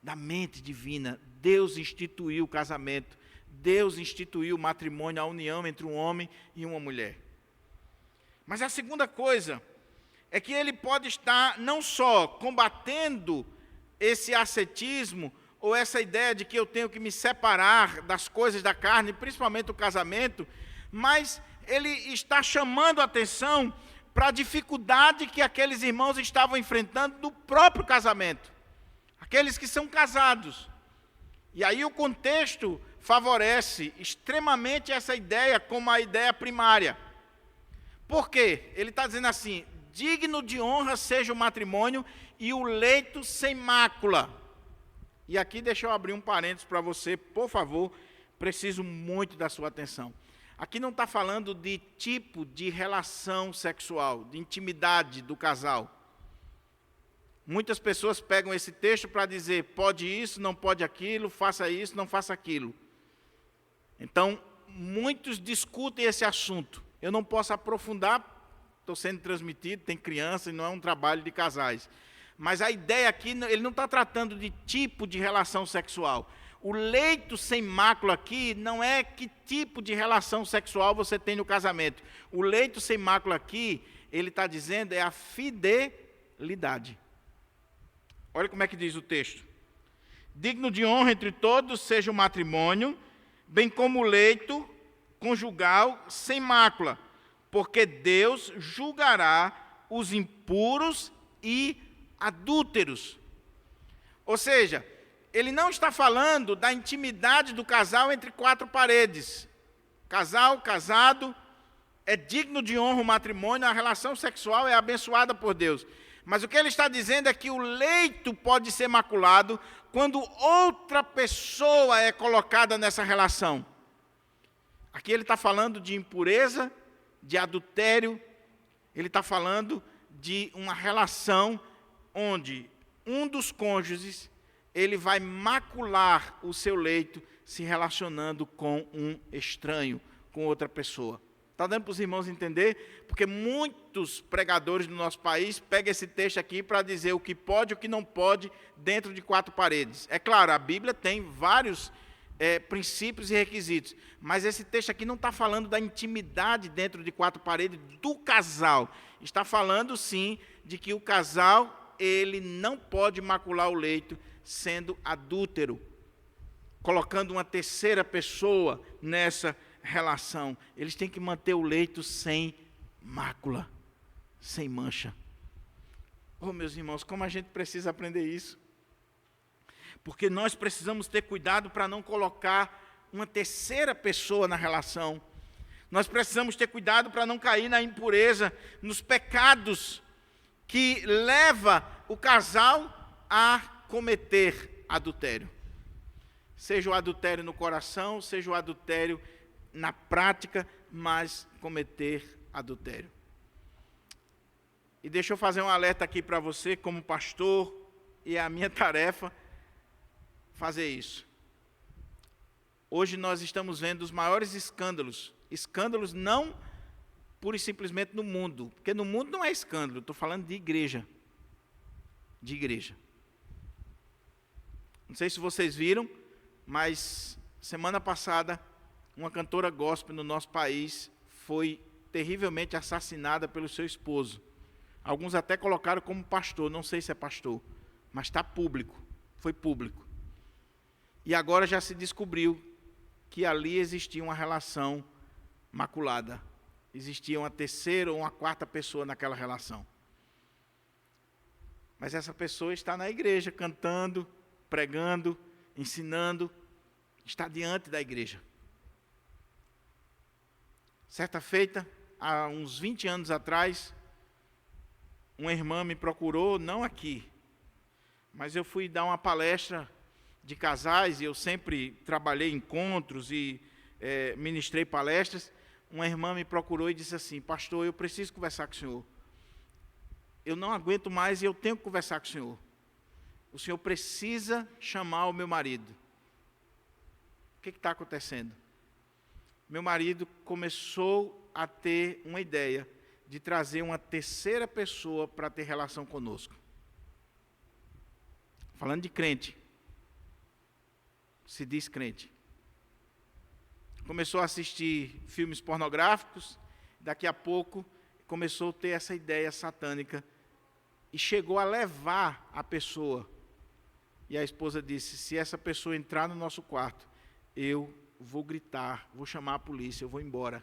da mente divina. Deus instituiu o casamento, Deus instituiu o matrimônio, a união entre um homem e uma mulher. Mas a segunda coisa é que ele pode estar não só combatendo esse ascetismo, ou essa ideia de que eu tenho que me separar das coisas da carne, principalmente o casamento, mas ele está chamando a atenção para a dificuldade que aqueles irmãos estavam enfrentando no próprio casamento. Aqueles que são casados. E aí o contexto favorece extremamente essa ideia como a ideia primária. Por quê? Ele está dizendo assim: digno de honra seja o matrimônio e o leito sem mácula. E aqui deixa eu abrir um parênteses para você, por favor, preciso muito da sua atenção. Aqui não está falando de tipo de relação sexual, de intimidade do casal. Muitas pessoas pegam esse texto para dizer: pode isso, não pode aquilo, faça isso, não faça aquilo. Então, muitos discutem esse assunto. Eu não posso aprofundar, estou sendo transmitido, tem criança e não é um trabalho de casais. Mas a ideia aqui, ele não está tratando de tipo de relação sexual. O leito sem mácula aqui não é que tipo de relação sexual você tem no casamento. O leito sem mácula aqui, ele está dizendo, é a fidelidade. Olha como é que diz o texto. Digno de honra entre todos seja o matrimônio, bem como o leito conjugal sem mácula, porque Deus julgará os impuros e adúlteros. Ou seja, ele não está falando da intimidade do casal entre quatro paredes. Casal, casado, é digno de honra o matrimônio, a relação sexual é abençoada por Deus. Mas o que ele está dizendo é que o leito pode ser maculado quando outra pessoa é colocada nessa relação. Aqui ele está falando de impureza, de adultério, ele está falando de uma relação onde um dos cônjuges, ele vai macular o seu leito se relacionando com um estranho, com outra pessoa. Está dando para os irmãos entender? Porque muitos pregadores do nosso país pegam esse texto aqui para dizer o que pode e o que não pode dentro de 4 paredes. É claro, a Bíblia tem vários princípios e requisitos, mas esse texto aqui não está falando da intimidade dentro de 4 paredes do casal. Está falando, sim, de que o casal, ele não pode macular o leito sendo adúltero, colocando uma terceira pessoa nessa relação. Eles têm que manter o leito sem mácula, sem mancha. Oh, meus irmãos, como a gente precisa aprender isso. Porque nós precisamos ter cuidado para não colocar uma terceira pessoa na relação. Nós precisamos ter cuidado para não cair na impureza, nos pecados que leva o casal a cometer adultério. Seja o adultério no coração, seja o adultério na prática, mas cometer adultério. E deixa eu fazer um alerta aqui para você, como pastor, e é a minha tarefa fazer isso. Hoje nós estamos vendo os maiores escândalos não pura e simplesmente no mundo, porque no mundo não é escândalo, estou falando de igreja. De igreja. Não sei se vocês viram, mas semana passada, uma cantora gospel no nosso país foi terrivelmente assassinada pelo seu esposo. Alguns até colocaram como pastor, não sei se é pastor, mas está público, foi público. E agora já se descobriu que ali existia uma relação maculada. Existia uma terceira ou uma quarta pessoa naquela relação. Mas essa pessoa está na igreja, cantando, pregando, ensinando, está diante da igreja. Certa feita, há uns 20 anos atrás, uma irmã me procurou, não aqui, mas eu fui dar uma palestra de casais, e eu sempre trabalhei em encontros e ministrei palestras. Uma irmã me procurou e disse assim: pastor, eu preciso conversar com o senhor. Eu não aguento mais e eu tenho que conversar com o senhor. O senhor precisa chamar o meu marido. O que está acontecendo? Meu marido começou a ter uma ideia de trazer uma terceira pessoa para ter relação conosco. Falando de crente. Se diz crente. Começou a assistir filmes pornográficos, daqui a pouco começou a ter essa ideia satânica e chegou a levar a pessoa. E a esposa disse: se essa pessoa entrar no nosso quarto, eu vou gritar, vou chamar a polícia, eu vou embora.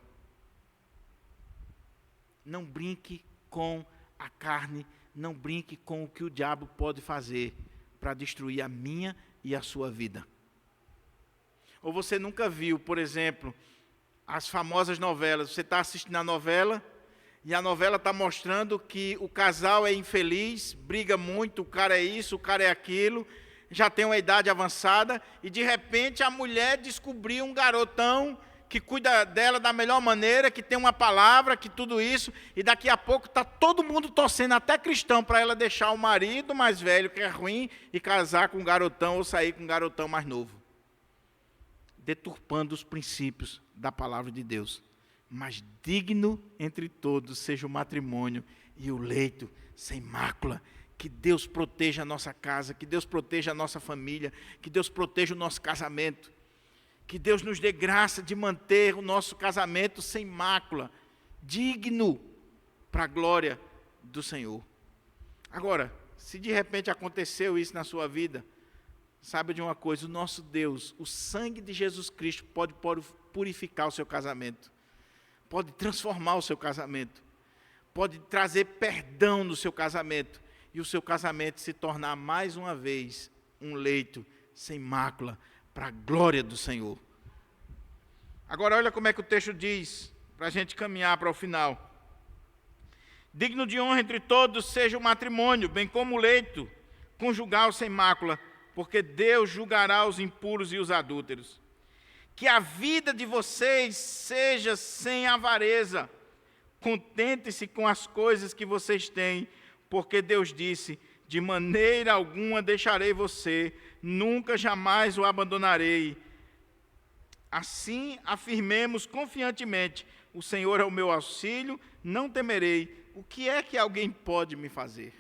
Não brinque com a carne, não brinque com o que o diabo pode fazer para destruir a minha e a sua vida. Ou você nunca viu, por exemplo, as famosas novelas. Você está assistindo a novela e a novela está mostrando que o casal é infeliz, briga muito, o cara é isso, o cara é aquilo, já tem uma idade avançada e de repente a mulher descobriu um garotão que cuida dela da melhor maneira, que tem uma palavra, que tudo isso, e daqui a pouco está todo mundo torcendo, até cristão, para ela deixar o marido mais velho, que é ruim, e casar com um garotão ou sair com um garotão mais novo. Deturpando os princípios da palavra de Deus. Mas digno entre todos seja o matrimônio e o leito sem mácula. Que Deus proteja a nossa casa, que Deus proteja a nossa família, que Deus proteja o nosso casamento. Que Deus nos dê graça de manter o nosso casamento sem mácula, digno para a glória do Senhor. Agora, se de repente aconteceu isso na sua vida, saiba de uma coisa: o nosso Deus, o sangue de Jesus Cristo pode purificar o seu casamento, pode transformar o seu casamento, pode trazer perdão no seu casamento, e o seu casamento se tornar mais uma vez um leito sem mácula, para a glória do Senhor. Agora olha como é que o texto diz, para a gente caminhar para o final. Digno de honra entre todos seja o matrimônio, bem como o leito conjugal sem mácula, porque Deus julgará os impuros e os adúlteros. Que a vida de vocês seja sem avareza. Contente-se com as coisas que vocês têm, porque Deus disse: de maneira alguma deixarei você, nunca jamais o abandonarei. Assim afirmemos confiantemente: o Senhor é o meu auxílio, não temerei. O que é que alguém pode me fazer?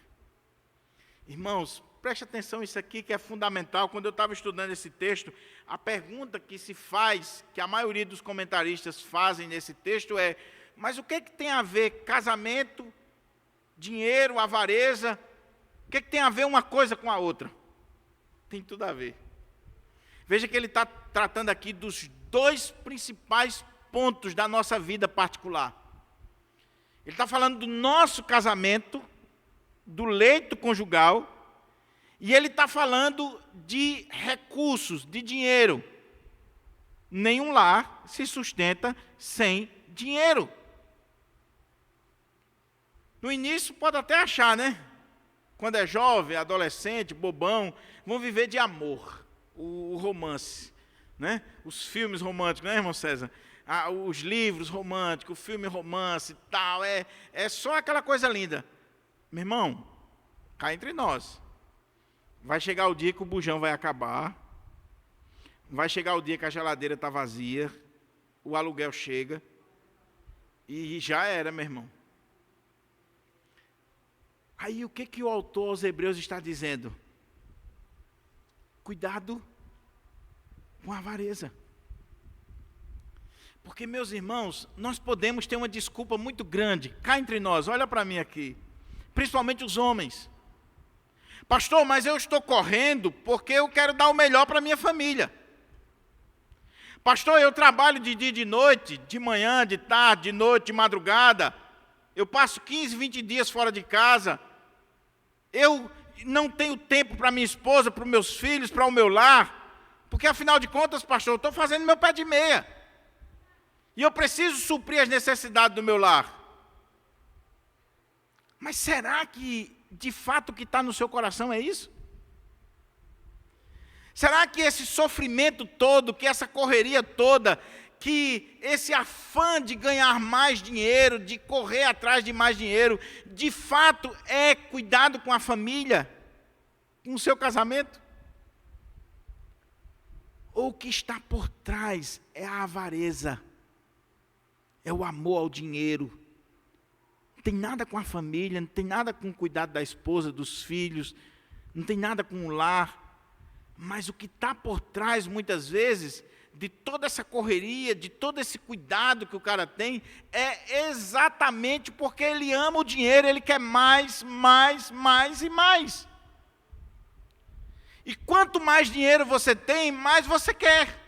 Irmãos, preste atenção isso aqui que é fundamental. Quando eu estava estudando esse texto, a pergunta que se faz, que a maioria dos comentaristas fazem nesse texto é: mas o que tem a ver casamento, dinheiro, avareza? O que tem a ver uma coisa com a outra? Tem tudo a ver. Veja que ele está tratando aqui dos dois principais pontos da nossa vida particular. Ele está falando do nosso casamento, do leito conjugal, e ele está falando de recursos, de dinheiro. Nenhum lar se sustenta sem dinheiro. No início pode até achar, né? Quando é jovem, adolescente, bobão, vão viver de amor, o romance, né? Os filmes românticos, né, irmão César? Os livros românticos, o filme romance e tal, é só aquela coisa linda. Meu irmão, cá entre nós, vai chegar o dia que o bujão vai acabar, vai chegar o dia que a geladeira está vazia, o aluguel chega, e já era, meu irmão. Aí o que o autor aos Hebreus está dizendo? Cuidado com a avareza. Porque, meus irmãos, nós podemos ter uma desculpa muito grande, cá entre nós, olha para mim aqui, principalmente os homens. Pastor, mas eu estou correndo porque eu quero dar o melhor para a minha família. Pastor, eu trabalho de dia e de noite, de manhã, de tarde, de noite, de madrugada. Eu passo 15, 20 dias fora de casa. Eu não tenho tempo para minha esposa, para os meus filhos, para o meu lar. Porque, afinal de contas, pastor, eu estou fazendo meu pé de meia. E eu preciso suprir as necessidades do meu lar. Mas será que, de fato, o que está no seu coração é isso? Será que esse sofrimento todo, que essa correria toda, que esse afã de ganhar mais dinheiro, de correr atrás de mais dinheiro, de fato é cuidado com a família, com o seu casamento? Ou o que está por trás é a avareza, é o amor ao dinheiro? Não tem nada com a família, não tem nada com o cuidado da esposa, dos filhos, não tem nada com o lar. Mas o que está por trás, muitas vezes, de toda essa correria, de todo esse cuidado que o cara tem, é exatamente porque ele ama o dinheiro, ele quer mais, mais, mais e mais. E quanto mais dinheiro você tem, mais você quer.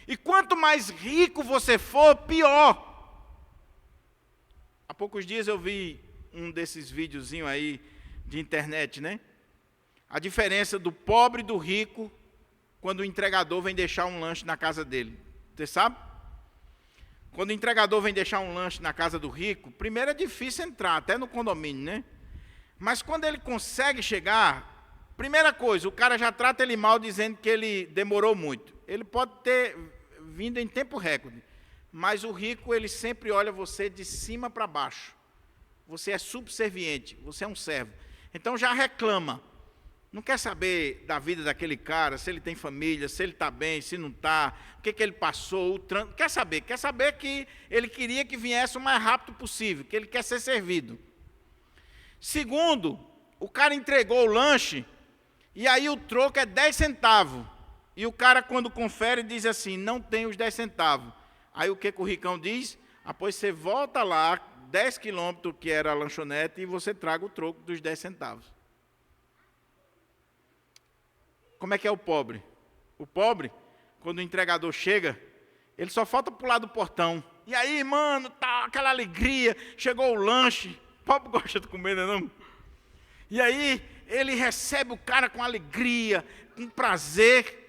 E quanto mais rico você for, pior. Há poucos dias eu vi um desses videozinhos aí de internet, né? A diferença do pobre e do rico quando o entregador vem deixar um lanche na casa dele. Você sabe? Quando o entregador vem deixar um lanche na casa do rico, primeiro é difícil entrar, até no condomínio, né? Mas quando ele consegue chegar, primeira coisa, o cara já trata ele mal dizendo que ele demorou muito. Ele pode ter vindo em tempo recorde, mas o rico, ele sempre olha você de cima para baixo. Você é subserviente, você é um servo. Então já reclama. Não quer saber da vida daquele cara, se ele tem família, se ele está bem, se não está, o que ele passou, o trânsito. Quer saber que ele queria que viesse o mais rápido possível, que ele quer ser servido. Segundo, o cara entregou o lanche, e aí o troco é 10 centavos. E o cara, quando confere, diz assim: não tem os 10 centavos. Aí o que o ricão diz? Pois você volta lá, 10 quilômetros, que era a lanchonete, e você traga o troco dos 10 centavos. Como é que é o pobre? O pobre, quando o entregador chega, ele só falta pular do portão. E aí, mano, tá aquela alegria, chegou o lanche. O pobre gosta de comer, não? E aí, ele recebe o cara com alegria, com prazer.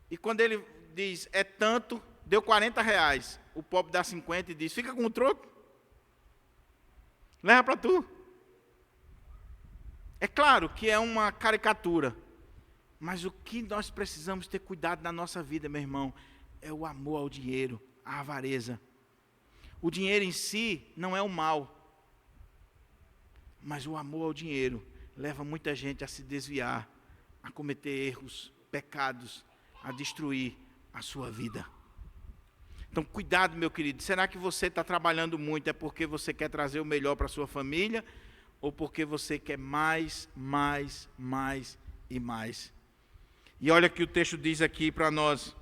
E quando ele diz, é tanto, deu 40 reais. O pobre dá 50 e diz, fica com o troco. Leva para tu. É claro que é uma caricatura. Mas o que nós precisamos ter cuidado na nossa vida, meu irmão, é o amor ao dinheiro, a avareza. O dinheiro em si não é o mal, mas o amor ao dinheiro leva muita gente a se desviar, a cometer erros, pecados, a destruir a sua vida. Então, cuidado, meu querido. Será que você está trabalhando muito? É porque você quer trazer o melhor para a sua família? Ou porque você quer mais e mais? E olha que o texto diz aqui para nós.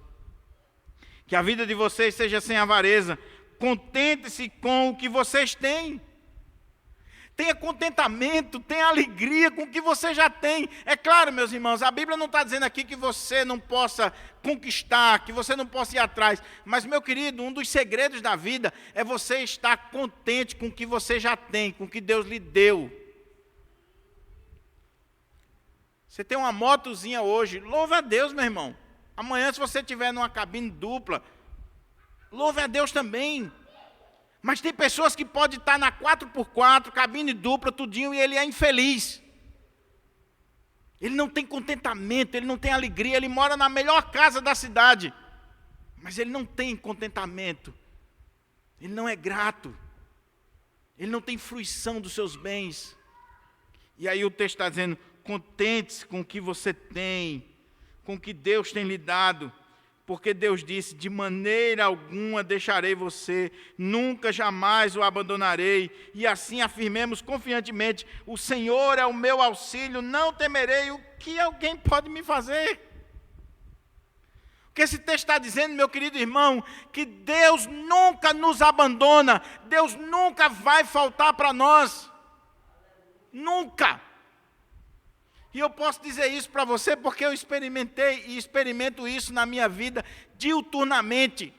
Que a vida de vocês seja sem avareza. Contente-se com o que vocês têm. Tenha contentamento, tenha alegria com o que você já tem. É claro, meus irmãos, a Bíblia não está dizendo aqui que você não possa conquistar, que você não possa ir atrás. Mas, meu querido, um dos segredos da vida é você estar contente com o que você já tem, com o que Deus lhe deu. Você tem uma motozinha hoje, louve a Deus, meu irmão. Amanhã, se você tiver numa cabine dupla, louve a Deus também. Mas tem pessoas que podem estar na 4x4, cabine dupla, tudinho, e ele é infeliz. Ele não tem contentamento, ele não tem alegria, ele mora na melhor casa da cidade. Mas ele não tem contentamento. Ele não é grato. Ele não tem fruição dos seus bens. E aí o texto está dizendo, contente-se com o que você tem, com o que Deus tem lhe dado. Porque Deus disse, de maneira alguma deixarei você, nunca jamais o abandonarei. E assim afirmemos confiantemente, o Senhor é o meu auxílio, não temerei o que alguém pode me fazer. O que esse texto está dizendo, meu querido irmão, que Deus nunca nos abandona, Deus nunca vai faltar para nós. Nunca. E eu posso dizer isso para você porque eu experimentei e experimento isso na minha vida diuturnamente.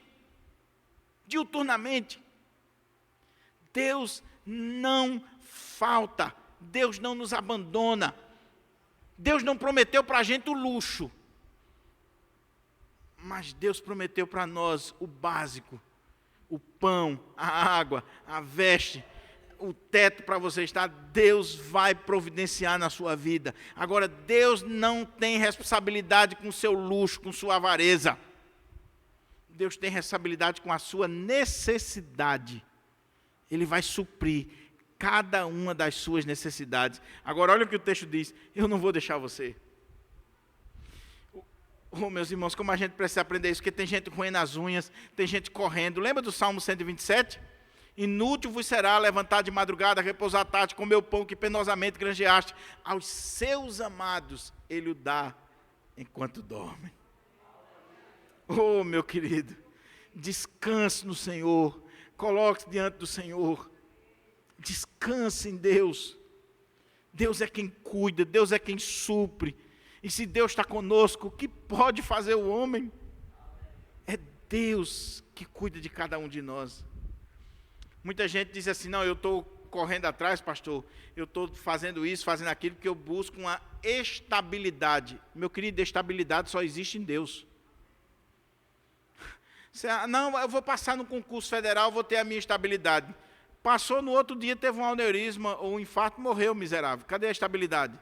Diuturnamente. Deus não falta. Deus não nos abandona. Deus não prometeu para a gente o luxo. Mas Deus prometeu para nós o básico. O pão, a água, a veste, o teto para você estar, Deus vai providenciar na sua vida. Agora, Deus não tem responsabilidade com o seu luxo, com sua avareza. Deus tem responsabilidade com a sua necessidade. Ele vai suprir cada uma das suas necessidades. Agora, olha o que o texto diz, eu não vou deixar você. Oh, meus irmãos, como a gente precisa aprender isso, porque tem gente roendo as unhas, tem gente correndo. Lembra do Salmo 127? Inútil vos será levantar de madrugada, repousar à tarde, comer o pão que penosamente granjeaste. Aos seus amados ele o dá enquanto dormem. Oh, meu querido, descanse no Senhor, coloque-se diante do Senhor, descanse em Deus. Deus é quem cuida, Deus é quem supre. E se Deus está conosco, o que pode fazer o homem? É Deus que cuida de cada um de nós. Muita gente diz assim, não, eu estou correndo atrás, pastor, eu estou fazendo isso, fazendo aquilo, porque eu busco uma estabilidade. Meu querido, estabilidade só existe em Deus. Não, eu vou passar no concurso federal, vou ter a minha estabilidade. Passou, no outro dia teve um aneurisma ou um infarto, morreu miserável. Cadê a estabilidade?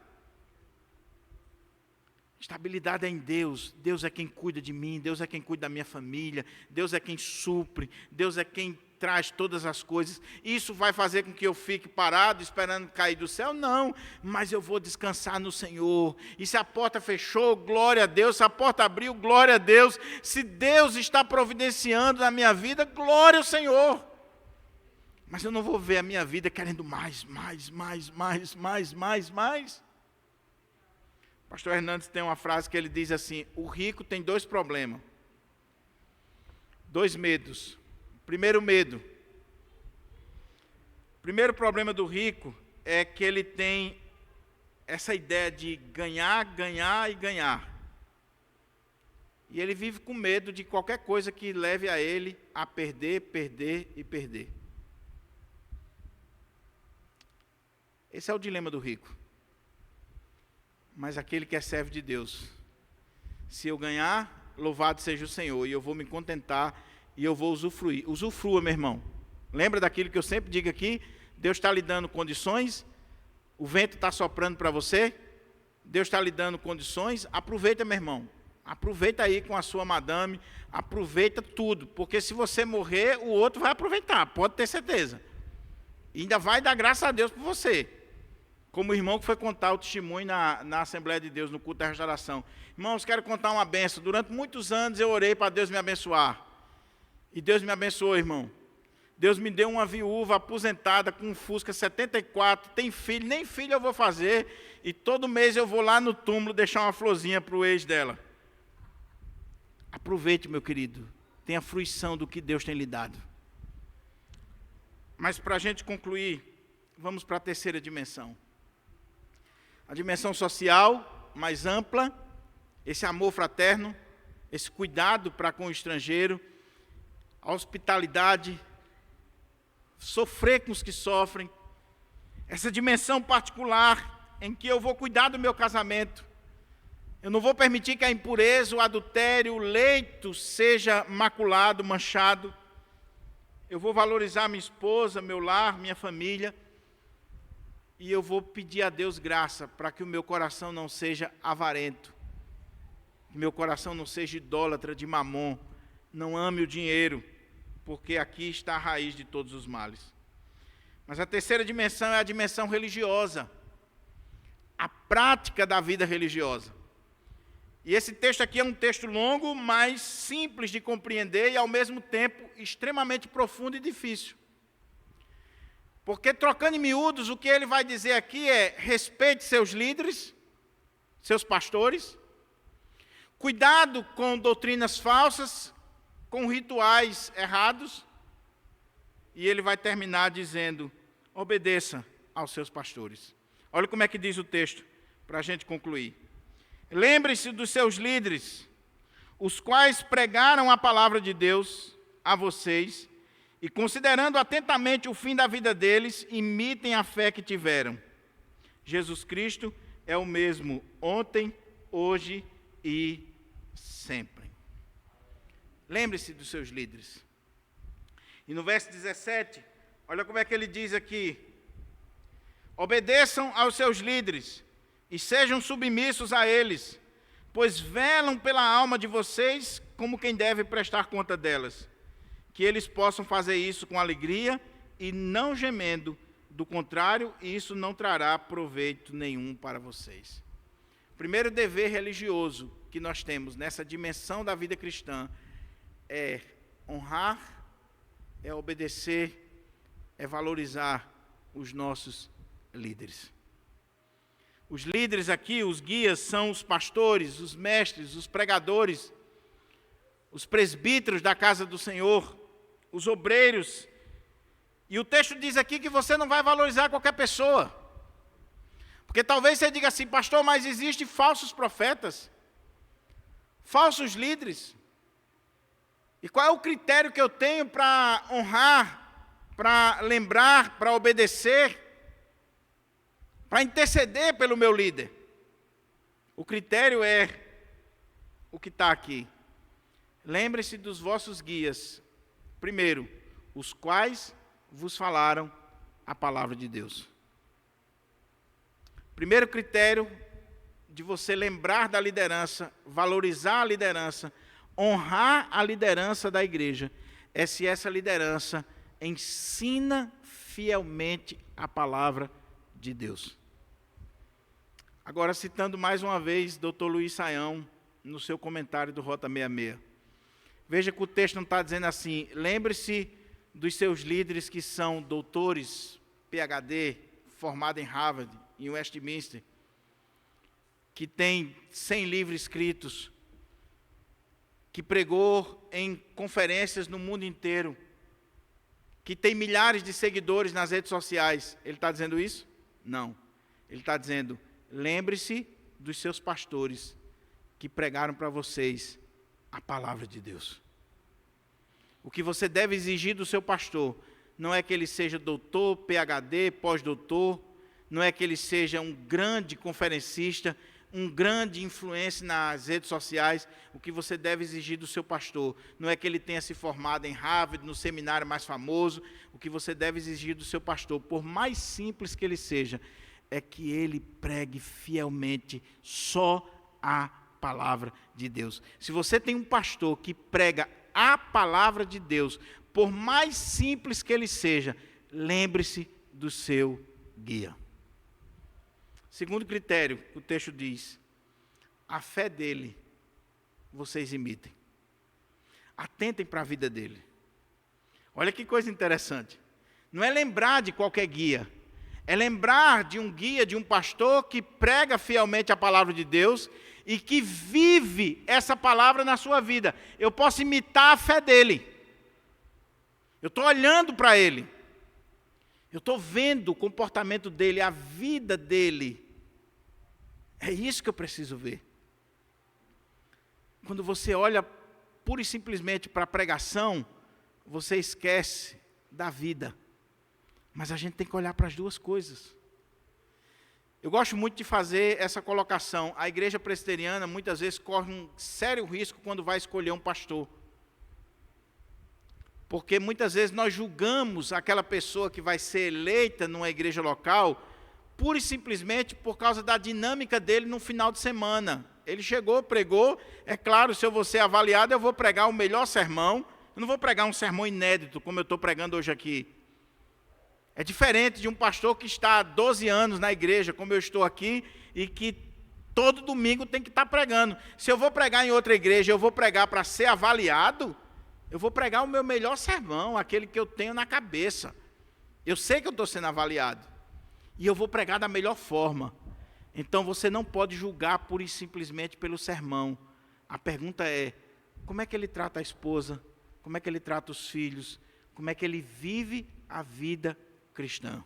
Estabilidade é em Deus. Deus é quem cuida de mim, Deus é quem cuida da minha família, Deus é quem supre, Deus é quem traz todas as coisas. Isso vai fazer com que eu fique parado, esperando cair do céu? Não, mas eu vou descansar no Senhor. E se a porta fechou, glória a Deus. Se a porta abriu, glória a Deus. Se Deus está providenciando na minha vida, glória ao Senhor. Mas eu não vou ver a minha vida querendo mais. Pastor Hernandes tem uma frase que ele diz assim, o rico tem 2 problemas, 2 medos. Primeiro medo. O primeiro problema do rico é que ele tem essa ideia de ganhar, ganhar e ganhar. E ele vive com medo de qualquer coisa que leve a ele a perder, perder e perder. Esse é o dilema do rico. Mas aquele que é servo de Deus, se eu ganhar, louvado seja o Senhor, e eu vou me contentar, e eu vou usufruir. Usufrua, meu irmão. Lembra daquilo que eu sempre digo aqui? Deus está lhe dando condições, o vento está soprando para você, Deus está lhe dando condições, aproveita, meu irmão. Aproveita aí com a sua madame, aproveita tudo, porque se você morrer, o outro vai aproveitar, pode ter certeza. E ainda vai dar graças a Deus por você. Como o irmão que foi contar o testemunho na Assembleia de Deus, no culto da restauração. Irmãos, quero contar uma benção. Durante muitos anos eu orei para Deus me abençoar. E Deus me abençoou, irmão. Deus me deu uma viúva aposentada com um Fusca 74, tem filho, nem filho eu vou fazer, e todo mês eu vou lá no túmulo deixar uma florzinha para o ex dela. Aproveite, meu querido, tenha fruição do que Deus tem lhe dado. Mas para a gente concluir, vamos para a terceira dimensão. A dimensão social, mais ampla, esse amor fraterno, esse cuidado para com o estrangeiro, a hospitalidade, sofrer com os que sofrem, essa dimensão particular em que eu vou cuidar do meu casamento. Eu não vou permitir que a impureza, o adultério, o leito seja maculado, manchado. Eu vou valorizar minha esposa, meu lar, minha família. E eu vou pedir a Deus graça para que o meu coração não seja avarento, que meu coração não seja idólatra de mamon, não ame o dinheiro, porque aqui está a raiz de todos os males. Mas a terceira dimensão é a dimensão religiosa, a prática da vida religiosa. E esse texto aqui é um texto longo, mas simples de compreender e, ao mesmo tempo, extremamente profundo e difícil. Porque, trocando em miúdos, o que ele vai dizer aqui é: respeite seus líderes, seus pastores, cuidado com doutrinas falsas, com rituais errados, e ele vai terminar dizendo: obedeça aos seus pastores. Olha como é que diz o texto, para a gente concluir. Lembre-se dos seus líderes, os quais pregaram a palavra de Deus a vocês, e considerando atentamente o fim da vida deles, imitem a fé que tiveram. Jesus Cristo é o mesmo ontem, hoje e sempre. Lembre-se dos seus líderes. E no verso 17, olha como é que ele diz aqui: obedeçam aos seus líderes e sejam submissos a eles, pois velam pela alma de vocês como quem deve prestar conta delas. Que eles possam fazer isso com alegria e não gemendo, do contrário, isso não trará proveito nenhum para vocês. O primeiro dever religioso que nós temos nessa dimensão da vida cristã é honrar, é obedecer, é valorizar os nossos líderes. Os líderes aqui, os guias, são os pastores, os mestres, os pregadores, os presbíteros da casa do Senhor, os obreiros. E o texto diz aqui que você não vai valorizar qualquer pessoa. Porque talvez você diga assim: pastor, mas existem falsos profetas, falsos líderes. E qual é o critério que eu tenho para honrar, para lembrar, para obedecer, para interceder pelo meu líder? O critério é o que está aqui. Lembre-se dos vossos guias, primeiro, os quais vos falaram a palavra de Deus. Primeiro critério de você lembrar da liderança, valorizar a liderança, honrar a liderança da igreja, é se essa liderança ensina fielmente a palavra de Deus. Agora, citando mais uma vez Dr. Luiz Saião, no seu comentário do Rota 66. Veja que o texto não está dizendo assim: lembre-se dos seus líderes que são doutores, PhD, formado em Harvard, em Westminster, que tem 100 livros escritos, que pregou em conferências no mundo inteiro, que tem milhares de seguidores nas redes sociais. Ele está dizendo isso? Não. Ele está dizendo: lembre-se dos seus pastores que pregaram para vocês a palavra de Deus. O que você deve exigir do seu pastor não é que ele seja doutor, PhD, pós-doutor, não é que ele seja um grande conferencista, um grande influência nas redes sociais. O que você deve exigir do seu pastor não é que ele tenha se formado em Harvard, no seminário mais famoso. O que você deve exigir do seu pastor, por mais simples que ele seja, é que ele pregue fielmente só a palavra de Deus. Se você tem um pastor que prega a palavra de Deus, por mais simples que ele seja, lembre-se do seu guia. Segundo critério, o texto diz: a fé dele vocês imitem. Atentem para a vida dele. Olha que coisa interessante. Não é lembrar de qualquer guia. É lembrar de um guia, de um pastor que prega fielmente a palavra de Deus e que vive essa palavra na sua vida. Eu posso imitar a fé dele. Eu estou olhando para ele. Eu estou vendo o comportamento dele, a vida dele. É isso que eu preciso ver. Quando você olha pura e simplesmente para a pregação, você esquece da vida. Mas a gente tem que olhar para as duas coisas. Eu gosto muito de fazer essa colocação. A igreja presbiteriana muitas vezes corre um sério risco quando vai escolher um pastor. Porque muitas vezes nós julgamos aquela pessoa que vai ser eleita numa igreja local, pura e simplesmente por causa da dinâmica dele no final de semana. Ele chegou, pregou, é claro, se eu vou ser avaliado, eu vou pregar o melhor sermão, eu não vou pregar um sermão inédito, como eu estou pregando hoje aqui. É diferente de um pastor que está há 12 anos na igreja, como eu estou aqui, e que todo domingo tem que estar pregando. Se eu vou pregar em outra igreja, eu vou pregar para ser avaliado, eu vou pregar o meu melhor sermão, aquele que eu tenho na cabeça. Eu sei que eu estou sendo avaliado. E eu vou pregar da melhor forma. Então você não pode julgar pura e simplesmente pelo sermão. A pergunta é, como é que ele trata a esposa? Como é que ele trata os filhos? Como é que ele vive a vida cristã?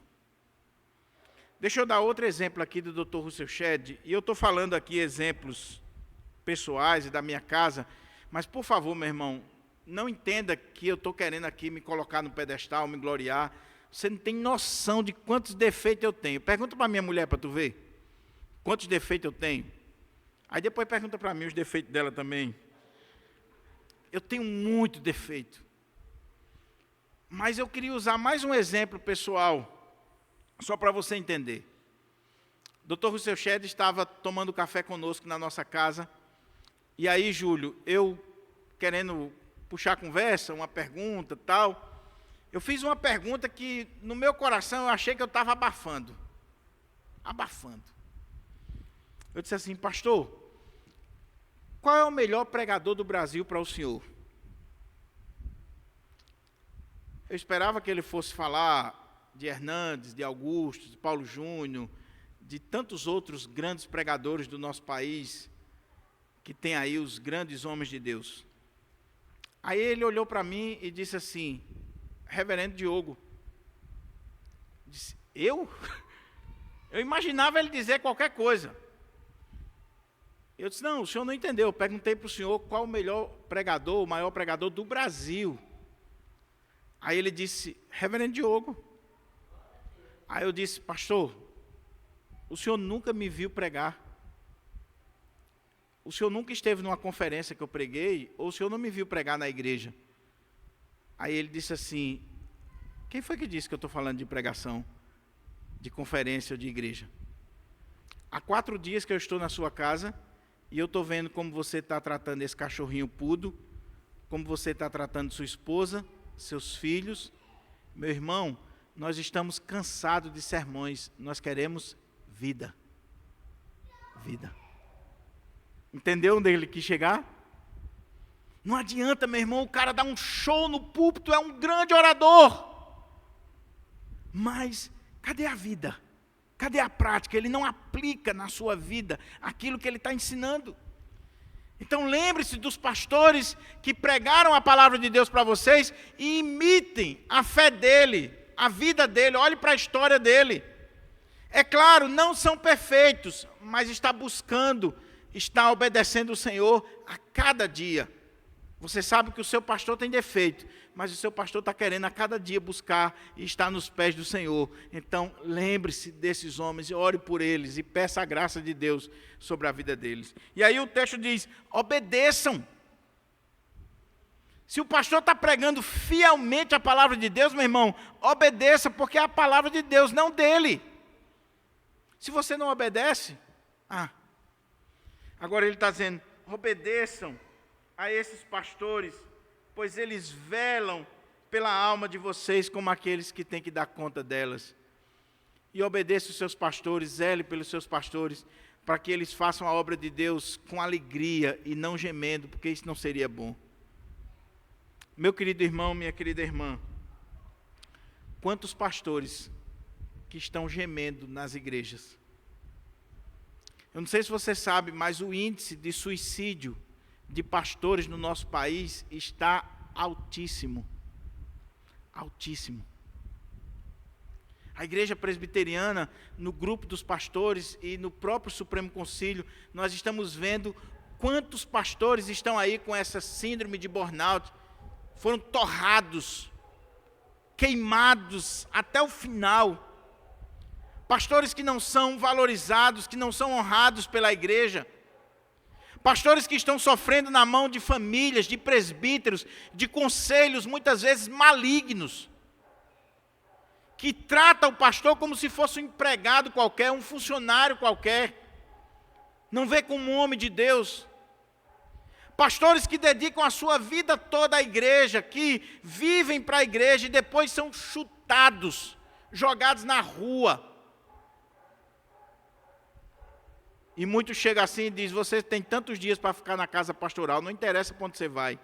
Deixa eu dar outro exemplo aqui do Dr. Russell Shedd. E eu estou falando aqui exemplos pessoais e da minha casa. Mas, por favor, meu irmão, não entenda que eu estou querendo aqui me colocar no pedestal, me gloriar. Você não tem noção de quantos defeitos eu tenho. Pergunta para minha mulher para tu ver. Quantos defeitos eu tenho? Aí depois pergunta para mim os defeitos dela também. Eu tenho muito defeito. Mas eu queria usar mais um exemplo pessoal, só para você entender. Dr. Russell Shedd estava tomando café conosco na nossa casa. E aí, Júlio, eu querendo puxar a conversa, uma pergunta, tal, eu fiz uma pergunta que, no meu coração, eu achei que eu estava abafando. Eu disse assim, pastor, qual é o melhor pregador do Brasil para o senhor? Eu esperava que ele fosse falar de Hernandes, de Augusto, de Paulo Júnior, de tantos outros grandes pregadores do nosso país, que tem aí os grandes homens de Deus. Aí ele olhou para mim e disse assim, Reverendo Diogo. Disse, eu? Eu imaginava ele dizer qualquer coisa. Eu disse, não, o senhor não entendeu. Eu perguntei para o senhor qual o melhor pregador, o maior pregador do Brasil. Aí ele disse, Reverendo Diogo. Aí eu disse, pastor, o senhor nunca me viu pregar. O senhor nunca esteve numa conferência que eu preguei, ou o senhor não me viu pregar na igreja? Aí ele disse assim, quem foi que disse que eu estou falando de pregação, de conferência ou de igreja? Há 4 dias que eu estou na sua casa, e eu estou vendo como você está tratando esse cachorrinho pudo, como você está tratando sua esposa, seus filhos. Meu irmão, nós estamos cansados de sermões, nós queremos vida. Vida. Entendeu onde ele quis chegar? Não adianta, meu irmão, o cara dar um show no púlpito, é um grande orador. Mas, cadê a vida? Cadê a prática? Ele não aplica na sua vida aquilo que ele está ensinando. Então lembre-se dos pastores que pregaram a palavra de Deus para vocês e imitem a fé dele, a vida dele, olhe para a história dele. É claro, não são perfeitos, mas está buscando, está obedecendo o Senhor a cada dia. Você sabe que o seu pastor tem defeito, mas o seu pastor está querendo a cada dia buscar e estar nos pés do Senhor. Então, lembre-se desses homens e ore por eles e peça a graça de Deus sobre a vida deles. E aí o texto diz, obedeçam. Se o pastor está pregando fielmente a palavra de Deus, meu irmão, obedeça, porque é a palavra de Deus, não dele. Se você não obedece, agora ele está dizendo, obedeçam a esses pastores, pois eles velam pela alma de vocês como aqueles que têm que dar conta delas. E obedeça os seus pastores, zele pelos seus pastores, para que eles façam a obra de Deus com alegria e não gemendo, porque isso não seria bom. Meu querido irmão, minha querida irmã, quantos pastores que estão gemendo nas igrejas. Eu não sei se você sabe, mas o índice de suicídio de pastores no nosso país está altíssimo. Altíssimo. A igreja presbiteriana, no grupo dos pastores e no próprio Supremo Concílio, nós estamos vendo quantos pastores estão aí com essa síndrome de burnout, foram torrados, queimados até o final. Pastores que não são valorizados, que não são honrados pela igreja. Pastores que estão sofrendo na mão de famílias, de presbíteros, de conselhos muitas vezes malignos, que trata o pastor como se fosse um empregado qualquer, um funcionário qualquer, não vê como um homem de Deus. Pastores que dedicam a sua vida toda à igreja, que vivem para a igreja e depois são chutados, jogados na rua. E muitos chegam assim e dizem, você tem tantos dias para ficar na casa pastoral, não interessa para onde você vai.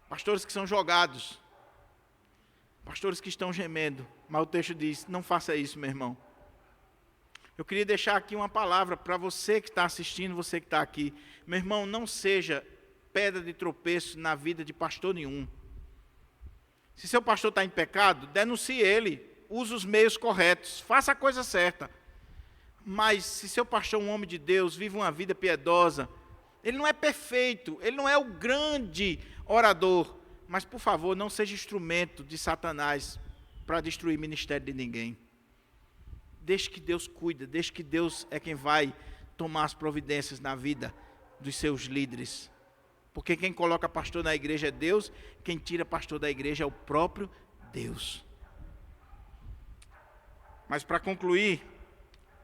Pastores que são jogados, pastores que estão gemendo, mas o texto diz, não faça isso, meu irmão. Eu queria deixar aqui uma palavra para você que está assistindo, você que está aqui. Meu irmão, não seja pedra de tropeço na vida de pastor nenhum. Se seu pastor está em pecado, denuncie ele, use os meios corretos, faça a coisa certa. Mas se seu pastor é um homem de Deus, vive uma vida piedosa, ele não é perfeito, ele não é o grande orador, mas por favor, não seja instrumento de Satanás para destruir o ministério de ninguém. Deixe que Deus cuida, deixe que Deus é quem vai tomar as providências na vida dos seus líderes. Porque quem coloca pastor na igreja é Deus, quem tira pastor da igreja é o próprio Deus. Mas para concluir,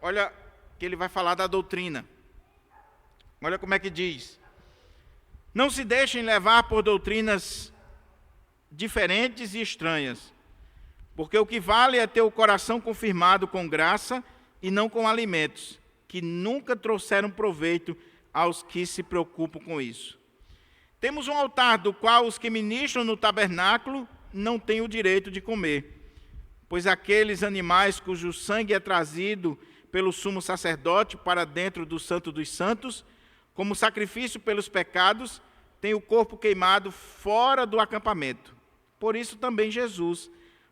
olha que ele vai falar da doutrina. Olha como é que diz. Não se deixem levar por doutrinas diferentes e estranhas, porque o que vale é ter o coração confirmado com graça e não com alimentos, que nunca trouxeram proveito aos que se preocupam com isso. Temos um altar do qual os que ministram no tabernáculo não têm o direito de comer, pois aqueles animais cujo sangue é trazido pelo sumo sacerdote para dentro do Santo dos Santos, como sacrifício pelos pecados, têm o corpo queimado fora do acampamento. Por isso também Jesus,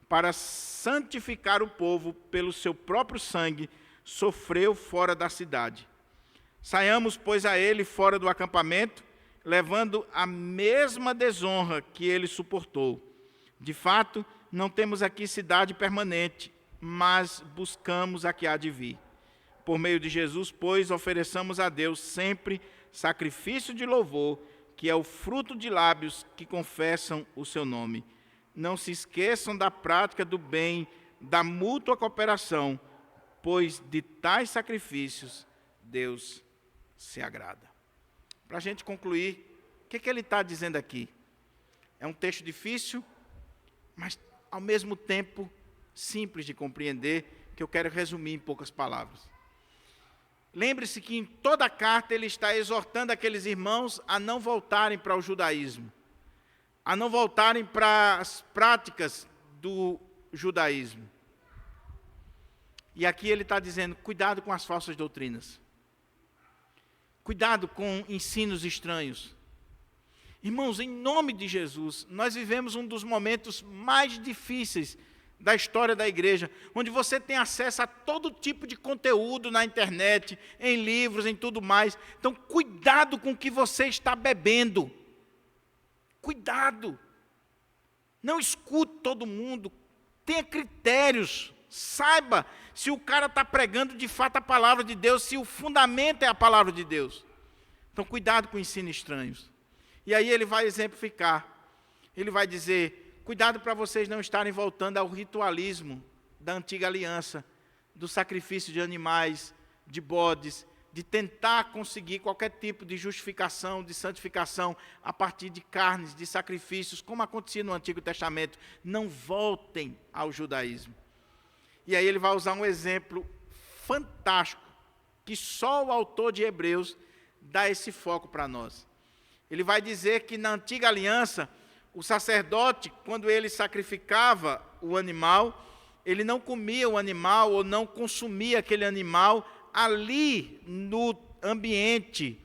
para santificar o povo pelo seu próprio sangue, sofreu fora da cidade. Saiamos, pois, a ele fora do acampamento, levando a mesma desonra que ele suportou. De fato, não temos aqui cidade permanente, mas buscamos a que há de vir. Por meio de Jesus, pois, ofereçamos a Deus sempre sacrifício de louvor, que é o fruto de lábios que confessam o seu nome. Não se esqueçam da prática do bem, da mútua cooperação, pois de tais sacrifícios Deus se agrada. Para a gente concluir, o que ele está dizendo aqui? É um texto difícil, mas ao mesmo tempo simples de compreender, que eu quero resumir em poucas palavras. Lembre-se que em toda a carta ele está exortando aqueles irmãos a não voltarem para o judaísmo, a não voltarem para as práticas do judaísmo. E aqui ele está dizendo, cuidado com as falsas doutrinas. Cuidado com ensinos estranhos. Irmãos, em nome de Jesus, nós vivemos um dos momentos mais difíceis da história da igreja, onde você tem acesso a todo tipo de conteúdo na internet, em livros, em tudo mais. Então, cuidado com o que você está bebendo. Cuidado. Não escute todo mundo. Tenha critérios. Saiba se o cara está pregando de fato a palavra de Deus, se o fundamento é a palavra de Deus. Então, cuidado com ensinos estranhos. E aí ele vai exemplificar. Ele vai dizer, cuidado para vocês não estarem voltando ao ritualismo da antiga aliança, do sacrifício de animais, de bodes, de tentar conseguir qualquer tipo de justificação, de santificação a partir de carnes, de sacrifícios, como acontecia no Antigo Testamento. Não voltem ao judaísmo. E aí ele vai usar um exemplo fantástico, que só o autor de Hebreus dá esse foco para nós. Ele vai dizer que na antiga aliança, O sacerdote, quando ele sacrificava o animal, ele não comia o animal ou não consumia aquele animal ali no ambiente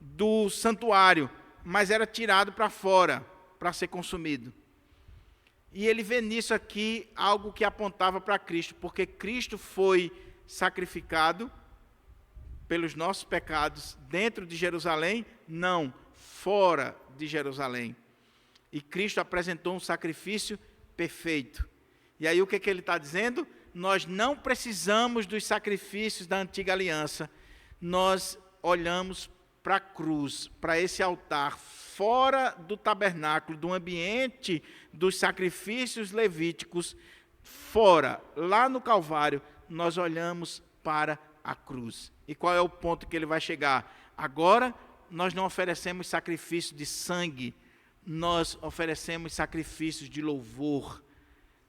do santuário, mas era tirado para fora para ser consumido. E ele vê nisso aqui algo que apontava para Cristo, porque Cristo foi sacrificado pelos nossos pecados dentro de Jerusalém, não, fora de Jerusalém. E Cristo apresentou um sacrifício perfeito. E aí o que ele está dizendo? Nós não precisamos dos sacrifícios da antiga aliança. Nós olhamos para a cruz, para esse altar, fora do tabernáculo, do ambiente dos sacrifícios levíticos, fora, lá no Calvário, nós olhamos para a cruz. E qual é o ponto que ele vai chegar? Agora, nós não oferecemos sacrifício de sangue, nós oferecemos sacrifícios de louvor,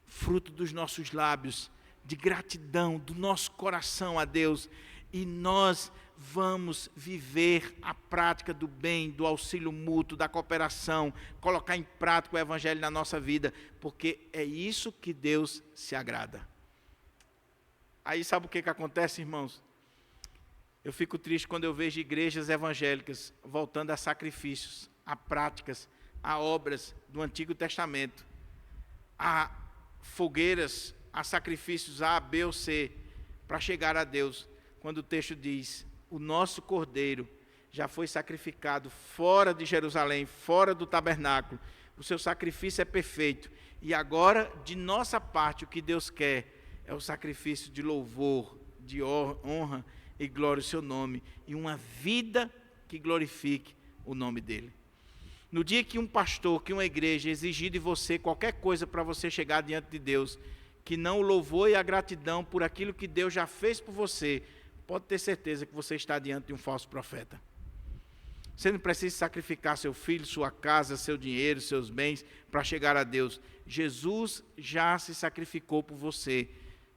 fruto dos nossos lábios, de gratidão, do nosso coração a Deus. E nós vamos viver a prática do bem, do auxílio mútuo, da cooperação, colocar em prática o Evangelho na nossa vida, porque é isso que Deus se agrada. Aí sabe o que acontece, irmãos? Eu fico triste quando eu vejo igrejas evangélicas voltando a sacrifícios, a práticas, a obras do Antigo Testamento, a fogueiras, a sacrifícios A, B ou C, para chegar a Deus, quando o texto diz: o nosso Cordeiro já foi sacrificado fora de Jerusalém, fora do tabernáculo, o seu sacrifício é perfeito, e agora, de nossa parte, o que Deus quer é o sacrifício de louvor, de honra e glória ao seu nome, e uma vida que glorifique o nome dele. No dia que um pastor, que uma igreja exigir de você qualquer coisa para você chegar diante de Deus, que não o louvor e a gratidão por aquilo que Deus já fez por você, pode ter certeza que você está diante de um falso profeta. Você não precisa sacrificar seu filho, sua casa, seu dinheiro, seus bens para chegar a Deus. Jesus já se sacrificou por você.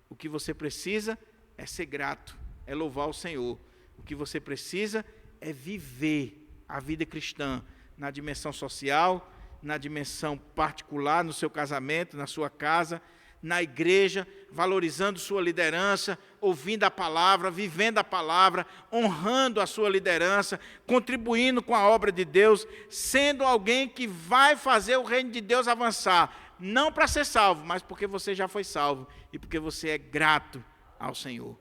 O que você precisa é ser grato, é louvar o Senhor. O que você precisa é viver a vida cristã na dimensão social, na dimensão particular, no seu casamento, na sua casa, na igreja, valorizando sua liderança, ouvindo a palavra, vivendo a palavra, honrando a sua liderança, contribuindo com a obra de Deus, sendo alguém que vai fazer o reino de Deus avançar, não para ser salvo, mas porque você já foi salvo e porque você é grato ao Senhor.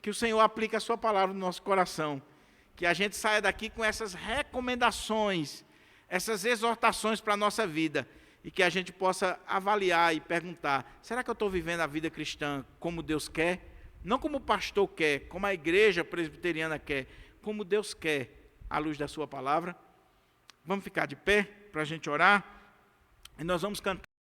Que o Senhor aplique a sua palavra no nosso coração, que a gente saia daqui com essas recomendações, essas exortações para a nossa vida, e que a gente possa avaliar e perguntar: será que eu estou vivendo a vida cristã como Deus quer? Não como o pastor quer, como a igreja presbiteriana quer, como Deus quer, à luz da sua palavra. Vamos ficar de pé para a gente orar, e nós vamos cantar.